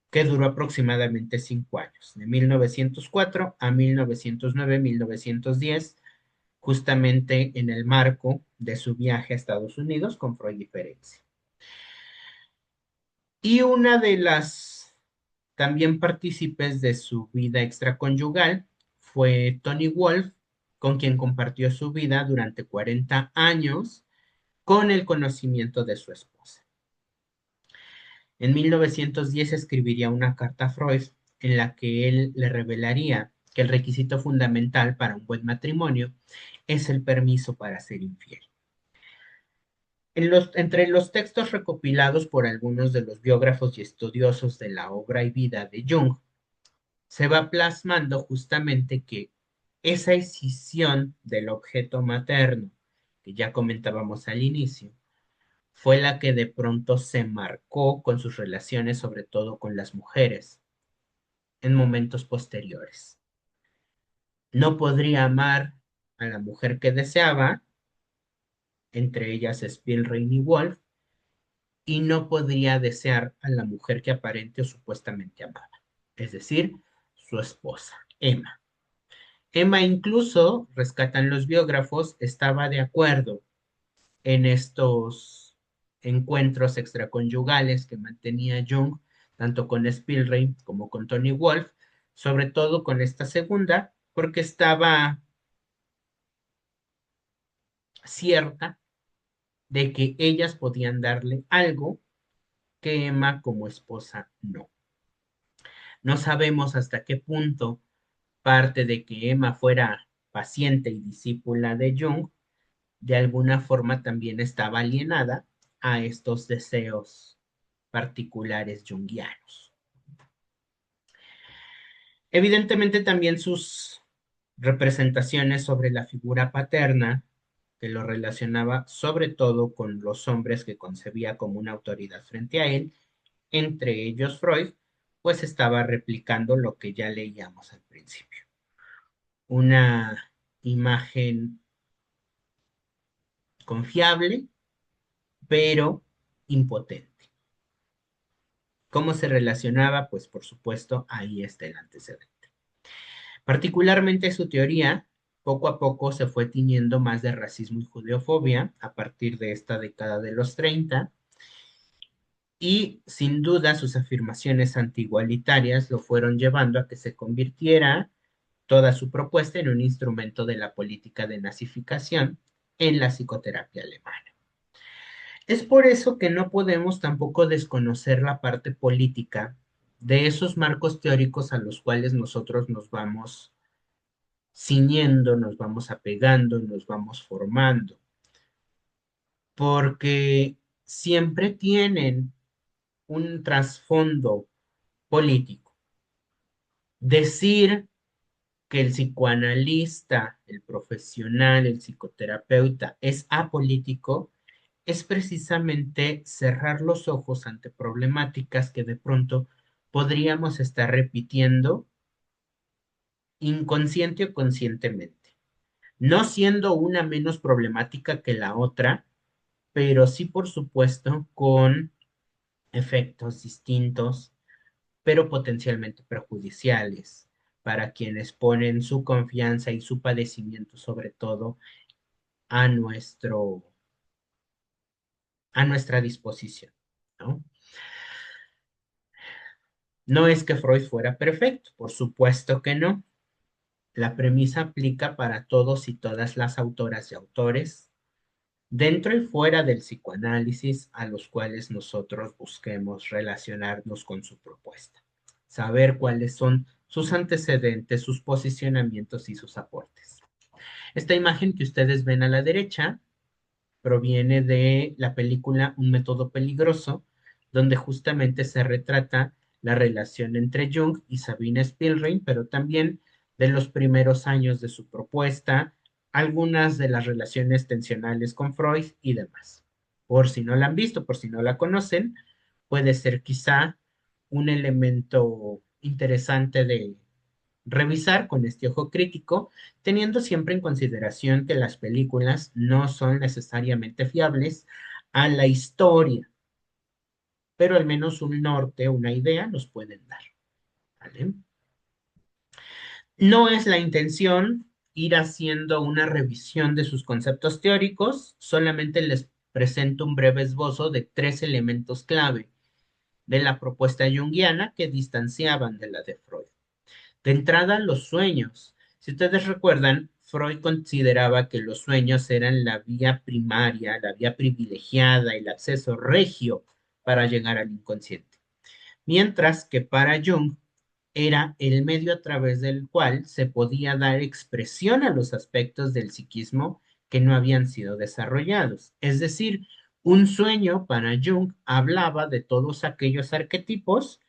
que duró aproximadamente 5 años, de 1904 a 1909-1910, justamente en el marco de su viaje a Estados Unidos con Freud y Ferenczi. Y una de las también partícipes de su vida extraconyugal fue Tony Wolff, con quien compartió su vida durante 40 años con el conocimiento de su esposa. En 1910 escribiría una carta a Freud en la que él le revelaría que el requisito fundamental para un buen matrimonio es el permiso para ser infiel. Entre los textos recopilados por algunos de los biógrafos y estudiosos de la obra y vida de Jung, se va plasmando justamente que esa escisión del objeto materno, que ya comentábamos al inicio, fue la que de pronto se marcó con sus relaciones, sobre todo con las mujeres, en momentos posteriores. No podría amar a la mujer que deseaba entre ellas Spielrein y Wolf, y no podría desear a la mujer que aparente o supuestamente amaba, es decir, su esposa, Emma. Emma incluso, rescatan los biógrafos, estaba de acuerdo en estos encuentros extraconyugales que mantenía Jung, tanto con Spielrein como con Tony Wolf, sobre todo con esta segunda, porque estaba cierta de que ellas podían darle algo que Emma como esposa no. No sabemos hasta qué punto parte de que Emma fuera paciente y discípula de Jung, de alguna forma también estaba alienada a estos deseos particulares junguianos. Evidentemente también sus representaciones sobre la figura paterna, que lo relacionaba sobre todo con los hombres que concebía como una autoridad frente a él, entre ellos Freud, pues estaba replicando lo que ya leíamos al principio. Una imagen confiable, pero impotente. ¿Cómo se relacionaba? Pues por supuesto, ahí está el antecedente. Particularmente su teoría, poco a poco se fue tiñendo más de racismo y judeofobia a partir de esta década de los 30, y sin duda sus afirmaciones antiigualitarias lo fueron llevando a que se convirtiera toda su propuesta en un instrumento de la política de nazificación en la psicoterapia alemana. Es por eso que no podemos tampoco desconocer la parte política de esos marcos teóricos a los cuales nosotros nos vamos ciñendo, nos vamos apegando, nos vamos formando, porque siempre tienen un trasfondo político. Decir que el psicoanalista, el profesional, el psicoterapeuta es apolítico es precisamente cerrar los ojos ante problemáticas que de pronto podríamos estar repitiendo inconsciente o conscientemente, no siendo una menos problemática que la otra, pero sí, por supuesto, con efectos distintos, pero potencialmente perjudiciales para quienes ponen su confianza y su padecimiento, sobre todo, a a nuestra disposición, ¿no? No es que Freud fuera perfecto, por supuesto que no. La premisa aplica para todos y todas las autoras y autores, dentro y fuera del psicoanálisis, a los cuales nosotros busquemos relacionarnos con su propuesta. Saber cuáles son sus antecedentes, sus posicionamientos y sus aportes. Esta imagen que ustedes ven a la derecha proviene de la película Un método peligroso, donde justamente se retrata la relación entre Jung y Sabine Spielrein, pero también de los primeros años de su propuesta, algunas de las relaciones tensionales con Freud y demás. Por si no la han visto, por si no la conocen, puede ser quizá un elemento interesante de revisar con este ojo crítico, teniendo siempre en consideración que las películas no son necesariamente fiables a la historia, pero al menos un norte, una idea nos pueden dar. ¿Vale? No es la intención ir haciendo una revisión de sus conceptos teóricos, solamente les presento un breve esbozo de tres elementos clave de la propuesta junguiana que distanciaban de la de Freud. De entrada, los sueños. Si ustedes recuerdan, Freud consideraba que los sueños eran la vía primaria, la vía privilegiada, el acceso regio para llegar al inconsciente. Mientras que para Jung era el medio a través del cual se podía dar expresión a los aspectos del psiquismo que no habían sido desarrollados. Es decir, un sueño para Jung hablaba de todos aquellos arquetipos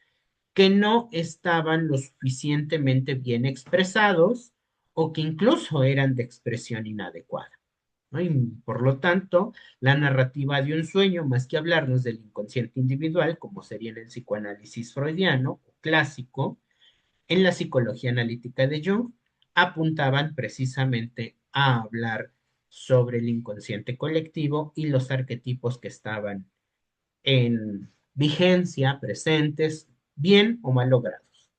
que no estaban lo suficientemente bien expresados o que incluso eran de expresión inadecuada, ¿no? Y por lo tanto, la narrativa de un sueño, más que hablarnos del inconsciente individual, como sería en el psicoanálisis freudiano o clásico, en la psicología analítica de Jung, apuntaban precisamente a hablar sobre el inconsciente colectivo y los arquetipos que estaban en vigencia, presentes, bien o mal logrados.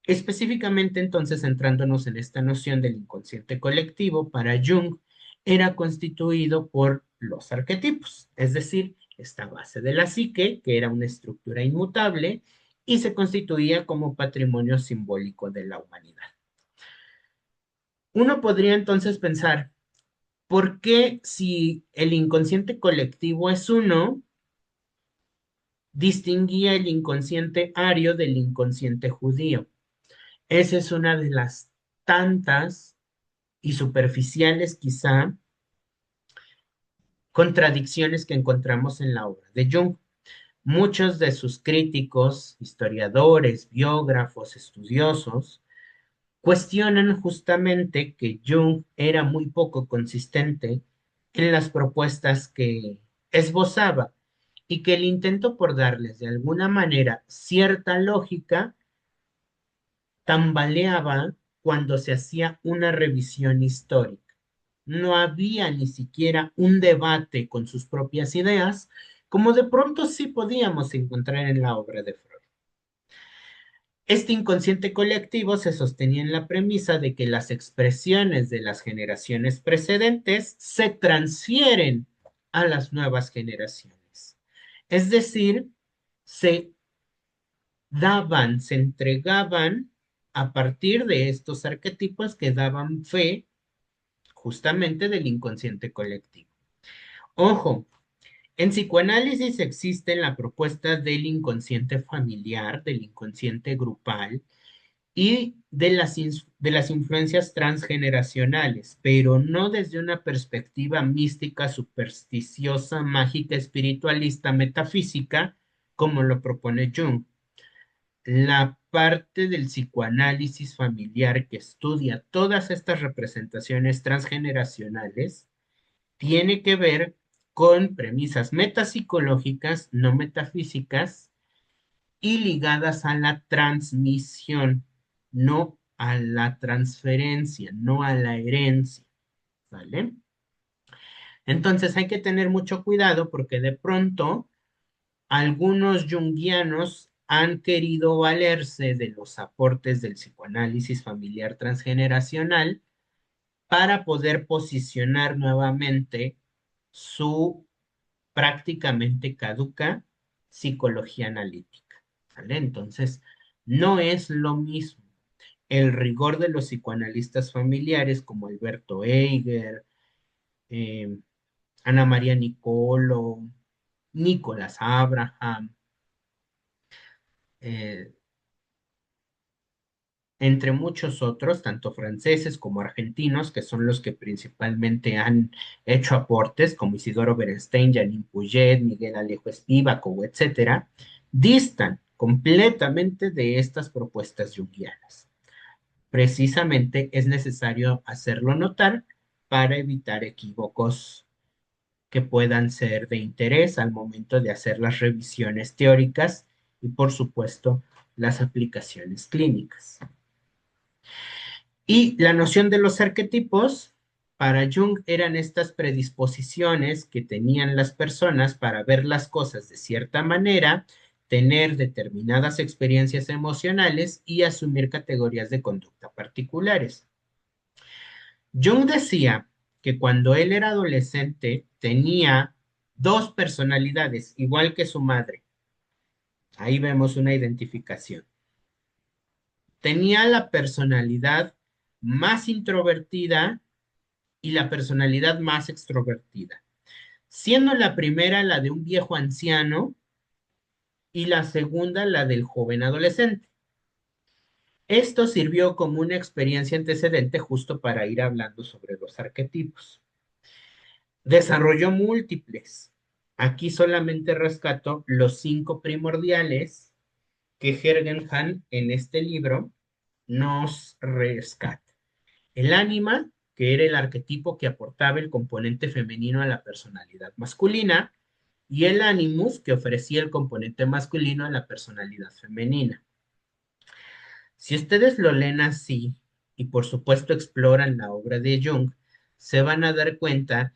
Específicamente entonces, centrándonos en esta noción del inconsciente colectivo, para Jung era constituido por los arquetipos, es decir, esta base de la psique, que era una estructura inmutable y se constituía como patrimonio simbólico de la humanidad. Uno podría entonces pensar, ¿por qué si el inconsciente colectivo es uno, distinguía el inconsciente ario del inconsciente judío? Esa es una de las tantas y superficiales quizá contradicciones que encontramos en la obra de Jung. Muchos de sus críticos, historiadores, biógrafos, estudiosos, cuestionan justamente que Jung era muy poco consistente en las propuestas que esbozaba y que el intento por darles de alguna manera cierta lógica tambaleaba cuando se hacía una revisión histórica. No había ni siquiera un debate con sus propias ideas, como de pronto sí podíamos encontrar en la obra de Freud. Este inconsciente colectivo se sostenía en la premisa de que las expresiones de las generaciones precedentes se transfieren a las nuevas generaciones. Es decir, se daban, se entregaban a partir de estos arquetipos que daban fe justamente del inconsciente colectivo. Ojo, en psicoanálisis existe la propuesta del inconsciente familiar, del inconsciente grupal y de las influencias transgeneracionales, pero no desde una perspectiva mística, supersticiosa, mágica, espiritualista, metafísica, como lo propone Jung. La parte del psicoanálisis familiar que estudia todas estas representaciones transgeneracionales tiene que ver con premisas metapsicológicas, no metafísicas, y ligadas a la transmisión, no a la transferencia, no a la herencia, ¿vale? Entonces hay que tener mucho cuidado porque de pronto algunos junguianos han querido valerse de los aportes del psicoanálisis familiar transgeneracional para poder posicionar nuevamente su prácticamente caduca psicología analítica, ¿vale? Entonces, no es lo mismo el rigor de los psicoanalistas familiares como Alberto Eiger, eh, Ana María Nicolo, Nicolás Abraham, eh, entre muchos otros, tanto franceses como argentinos, que son los que principalmente han hecho aportes, como Isidoro Berenstein, Janine Puget, Miguel Alejo Espívaco, etcétera, distan completamente de estas propuestas junguianas. Precisamente es necesario hacerlo notar para evitar equívocos que puedan ser de interés al momento de hacer las revisiones teóricas y, por supuesto, las aplicaciones clínicas. Y la noción de los arquetipos para Jung eran estas predisposiciones que tenían las personas para ver las cosas de cierta manera, tener determinadas experiencias emocionales y asumir categorías de conducta particulares. Jung decía que cuando él era adolescente tenía dos personalidades, igual que su madre. Ahí vemos una identificación. Tenía la personalidad más introvertida y la personalidad más extrovertida, siendo la primera la de un viejo anciano y la segunda la del joven adolescente. Esto sirvió como una experiencia antecedente justo para ir hablando sobre los arquetipos. Desarrolló múltiples. Aquí solamente rescato los 5 primordiales que Hergenhan en este libro nos rescata. El ánima, que era el arquetipo que aportaba el componente femenino a la personalidad masculina, y el animus, que ofrecía el componente masculino a la personalidad femenina. Si ustedes lo leen así, y por supuesto exploran la obra de Jung, se van a dar cuenta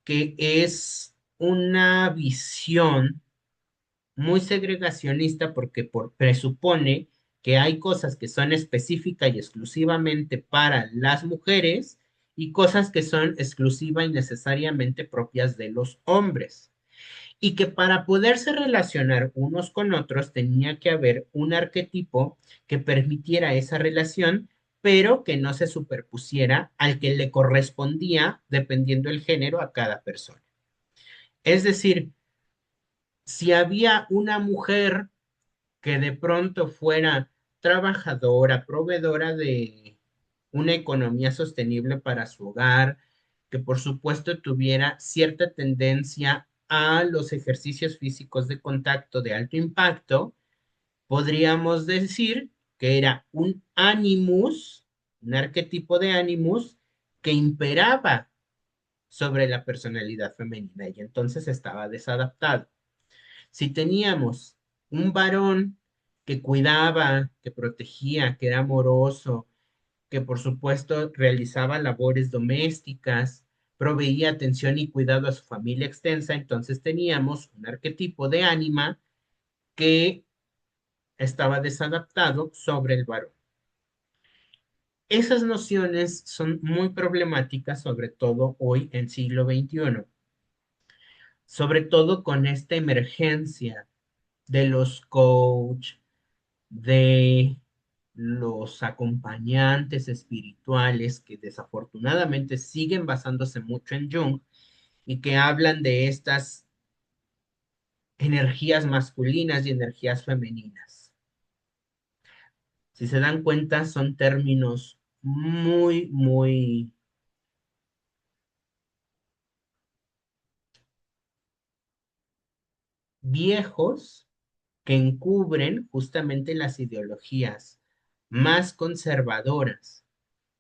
que es una visión muy segregacionista porque presupone que hay cosas que son específicas y exclusivamente para las mujeres y cosas que son exclusiva y necesariamente propias de los hombres. Y que para poderse relacionar unos con otros tenía que haber un arquetipo que permitiera esa relación, pero que no se superpusiera al que le correspondía dependiendo el género a cada persona. Es decir, si había una mujer que de pronto fuera trabajadora, proveedora de una economía sostenible para su hogar, que por supuesto tuviera cierta tendencia a los ejercicios físicos de contacto de alto impacto, podríamos decir que era un animus, un arquetipo de animus que imperaba sobre la personalidad femenina y entonces estaba desadaptado. Si teníamos un varón que cuidaba, que protegía, que era amoroso, que por supuesto realizaba labores domésticas, proveía atención y cuidado a su familia extensa, entonces teníamos un arquetipo de ánima que estaba desadaptado sobre el varón. Esas nociones son muy problemáticas, sobre todo hoy en siglo XXI, sobre todo con esta emergencia de los coach, de los acompañantes espirituales que desafortunadamente siguen basándose mucho en Jung y que hablan de estas energías masculinas y energías femeninas. Si se dan cuenta, son términos muy, muy viejos que encubren justamente las ideologías más conservadoras,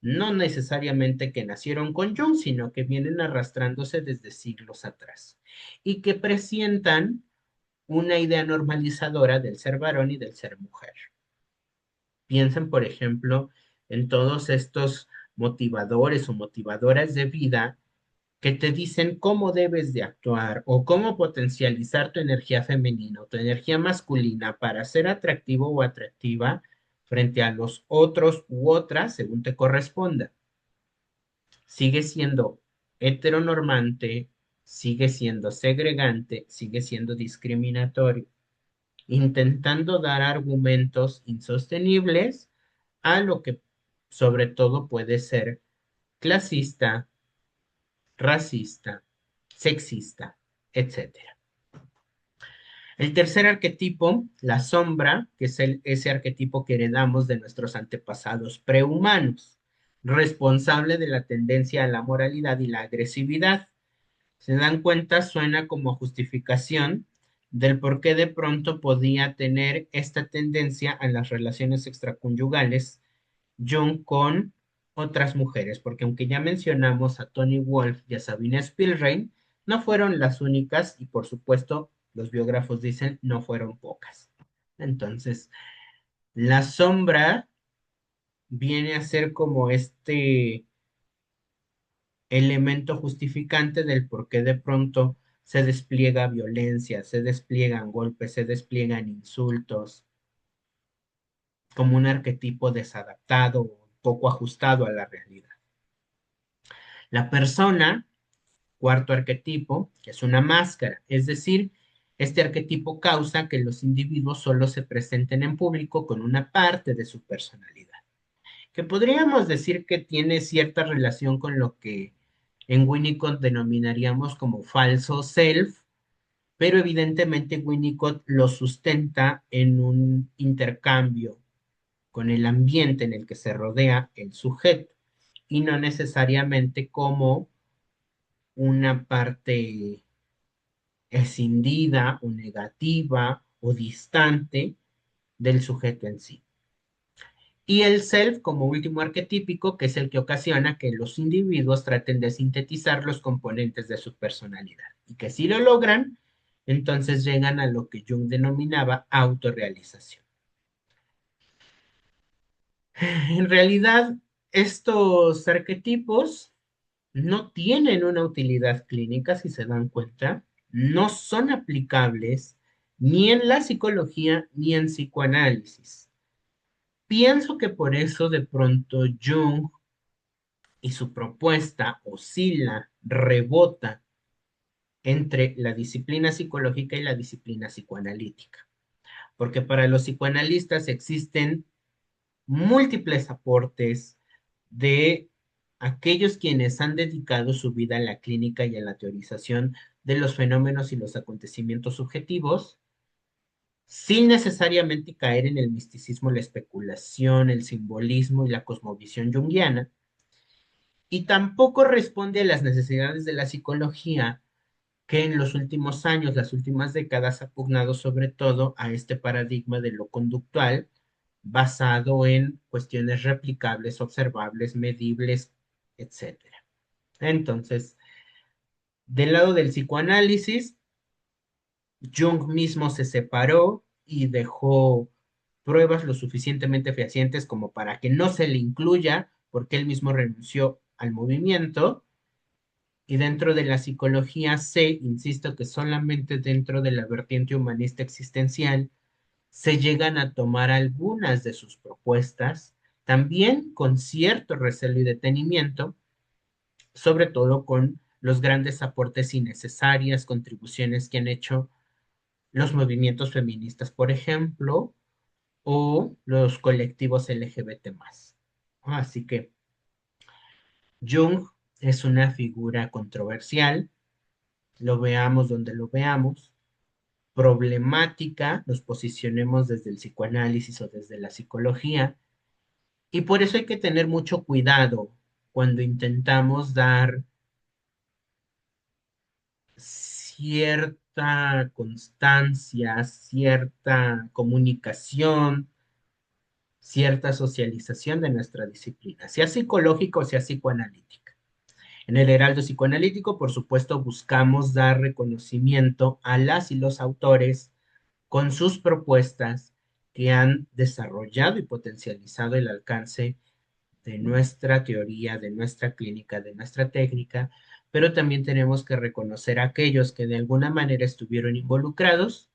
no necesariamente que nacieron con Jung, sino que vienen arrastrándose desde siglos atrás y que presientan una idea normalizadora del ser varón y del ser mujer. Piensen, por ejemplo, en todos estos motivadores o motivadoras de vida que te dicen cómo debes de actuar o cómo potencializar tu energía femenina o tu energía masculina para ser atractivo o atractiva frente a los otros u otras, según te corresponda. Sigue siendo heteronormante, sigue siendo segregante, sigue siendo discriminatorio, intentando dar argumentos insostenibles a lo que sobre todo puede ser clasista, racista, sexista, etcétera. El tercer arquetipo, la sombra, que es ese arquetipo que heredamos de nuestros antepasados prehumanos, responsable de la tendencia a la moralidad y la agresividad. Se dan cuenta, suena como justificación del por qué de pronto podía tener esta tendencia a las relaciones extraconyugales Jung con otras mujeres, porque aunque ya mencionamos a Toni Wolff y a Sabine Spielrein, no fueron las únicas y por supuesto los biógrafos dicen no fueron pocas. Entonces, la sombra viene a ser como este elemento justificante del por qué de pronto se despliega violencia, se despliegan golpes, se despliegan insultos, como un arquetipo desadaptado, poco ajustado a la realidad. La persona, cuarto arquetipo, que es una máscara, es decir, este arquetipo causa que los individuos solo se presenten en público con una parte de su personalidad, que podríamos decir que tiene cierta relación con lo que en Winnicott denominaríamos como falso self, pero evidentemente Winnicott lo sustenta en un intercambio con el ambiente en el que se rodea el sujeto y no necesariamente como una parte escindida o negativa o distante del sujeto en sí. Y el self como último arquetípico, que es el que ocasiona que los individuos traten de sintetizar los componentes de su personalidad. Y que si lo logran, entonces llegan a lo que Jung denominaba autorrealización. En realidad, estos arquetipos no tienen una utilidad clínica, si se dan cuenta, no son aplicables ni en la psicología ni en psicoanálisis. Pienso que por eso de pronto Jung y su propuesta oscila, rebota entre la disciplina psicológica y la disciplina psicoanalítica, porque para los psicoanalistas existen múltiples aportes de aquellos quienes han dedicado su vida a la clínica y a la teorización de los fenómenos y los acontecimientos subjetivos, sin necesariamente caer en el misticismo, la especulación, el simbolismo y la cosmovisión junguiana, y tampoco responde a las necesidades de la psicología que en los últimos años, las últimas décadas, ha pugnado sobre todo a este paradigma de lo conductual basado en cuestiones replicables, observables, medibles, etcétera. Entonces, del lado del psicoanálisis, Jung mismo se separó y dejó pruebas lo suficientemente fehacientes como para que no se le incluya, porque él mismo renunció al movimiento. Y dentro de la psicología sé, insisto, que solamente dentro de la vertiente humanista existencial se llegan a tomar algunas de sus propuestas, también con cierto recelo y detenimiento, sobre todo con los grandes aportes y necesarias contribuciones que han hecho los movimientos feministas, por ejemplo, o los colectivos LGBT más. Así que Jung es una figura controversial, lo veamos donde lo veamos, problemática, nos posicionemos desde el psicoanálisis o desde la psicología, y por eso hay que tener mucho cuidado cuando intentamos dar cierta constancia, cierta comunicación, cierta socialización de nuestra disciplina, sea psicológica o sea psicoanalítica. En el Heraldo Psicoanalítico, por supuesto, buscamos dar reconocimiento a las y los autores con sus propuestas que han desarrollado y potencializado el alcance de nuestra teoría, de nuestra clínica, de nuestra técnica, pero también tenemos que reconocer a aquellos que de alguna manera estuvieron involucrados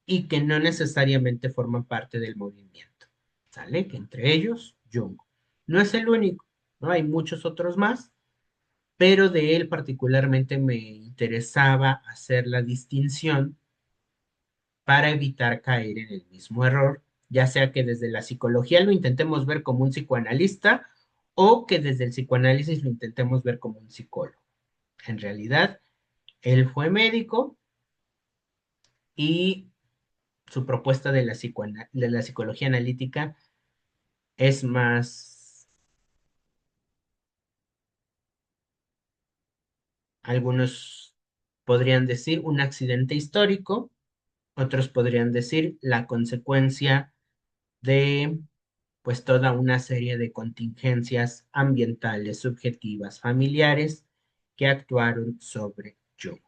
y que no necesariamente forman parte del movimiento, ¿sale? Que entre ellos, Jung. No es el único, ¿no? Hay muchos otros más, pero de él particularmente me interesaba hacer la distinción para evitar caer en el mismo error, ya sea que desde la psicología lo intentemos ver como un psicoanalista o que desde el psicoanálisis lo intentemos ver como un psicólogo. En realidad, él fue médico y su propuesta de de la psicología analítica es más, algunos podrían decir, un accidente histórico, otros podrían decir la consecuencia de pues toda una serie de contingencias ambientales, subjetivas, familiares que actuaron sobre Jung.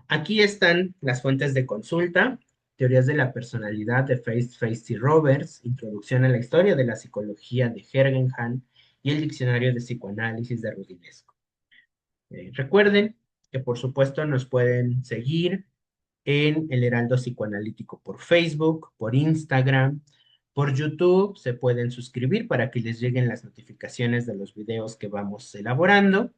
Aquí están las fuentes de consulta: Teorías de la personalidad de Facey Roberts, Introducción a la historia de la psicología de Hergenhan y el Diccionario de Psicoanálisis de Rudinesco. Recuerden que por supuesto nos pueden seguir en el Heraldo Psicoanalítico por Facebook, por Instagram, por YouTube. Se pueden suscribir para que les lleguen las notificaciones de los videos que vamos elaborando.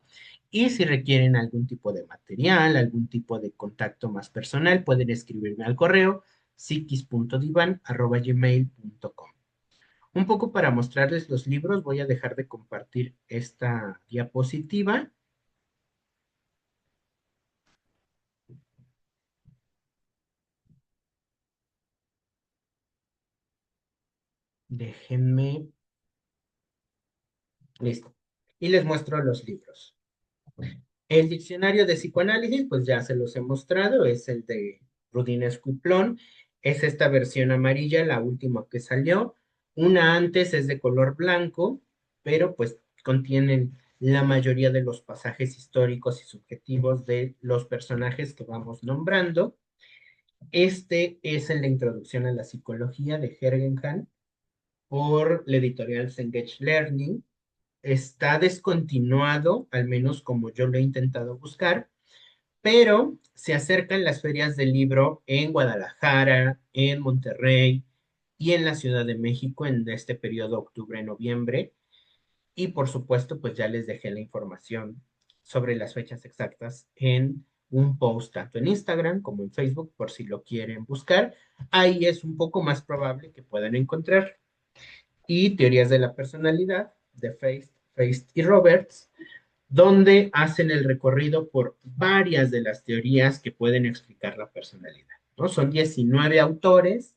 Y si requieren algún tipo de material, algún tipo de contacto más personal, pueden escribirme al correo psiquis.divan@gmail.com. Un poco para mostrarles los libros, voy a dejar de compartir esta diapositiva. Déjenme, listo. Y les muestro los libros. El diccionario de psicoanálisis, pues ya se los he mostrado, es el de Rudinesco y Plon. Es esta versión amarilla, la última que salió. Una antes es de color blanco, pero pues contienen la mayoría de los pasajes históricos y subjetivos de los personajes que vamos nombrando. Este es el de Introducción a la Psicología de Hergenhan por la editorial Cengage Learning. está descontinuado, al menos como yo lo he intentado buscar, pero se acercan las ferias del libro en Guadalajara, en Monterrey y en la Ciudad de México en este periodo octubre-noviembre. Y por supuesto, pues ya les dejé la información sobre las fechas exactas en un post tanto en Instagram como en Facebook por si lo quieren buscar. Ahí es un poco más probable que puedan encontrar. Y teorías de la personalidad de Feist y Roberts, donde hacen el recorrido por varias de las teorías que pueden explicar la personalidad, ¿no? Son 19 autores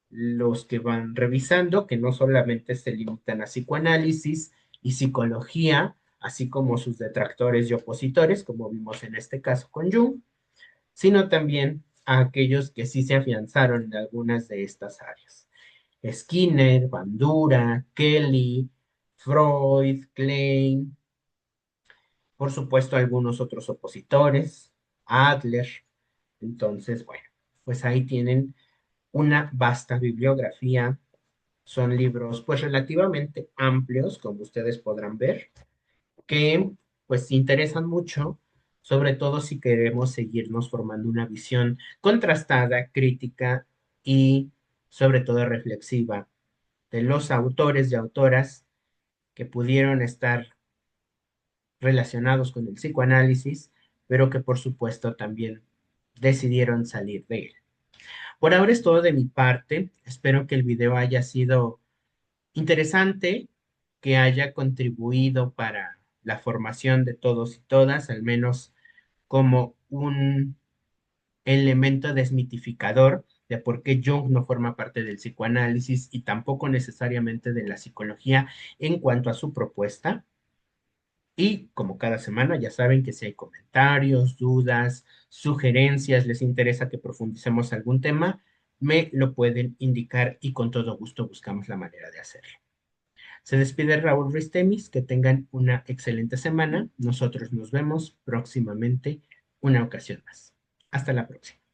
los que van revisando, que no solamente se limitan a psicoanálisis y psicología, así como sus detractores y opositores, como vimos en este caso con Jung, sino también a aquellos que sí se afianzaron en algunas de estas áreas. Skinner, Bandura, Kelly, Freud, Klein, por supuesto algunos otros opositores, Adler. Entonces, bueno, pues ahí tienen una vasta bibliografía. Son libros pues relativamente amplios, como ustedes podrán ver, que pues interesan mucho, sobre todo si queremos seguirnos formando una visión contrastada, crítica y sobre todo reflexiva de los autores y autoras que pudieron estar relacionados con el psicoanálisis, pero que por supuesto también decidieron salir de él. Por ahora es todo de mi parte. Espero que el video haya sido interesante, que haya contribuido para la formación de todos y todas, al menos como un elemento desmitificador de por qué Jung no forma parte del psicoanálisis y tampoco necesariamente de la psicología en cuanto a su propuesta. Y como cada semana, ya saben que si hay comentarios, dudas, sugerencias, les interesa que profundicemos algún tema, me lo pueden indicar y con todo gusto buscamos la manera de hacerlo. Se despide Raúl Ristemis, que tengan una excelente semana. Nosotros nos vemos próximamente una ocasión más. Hasta la próxima.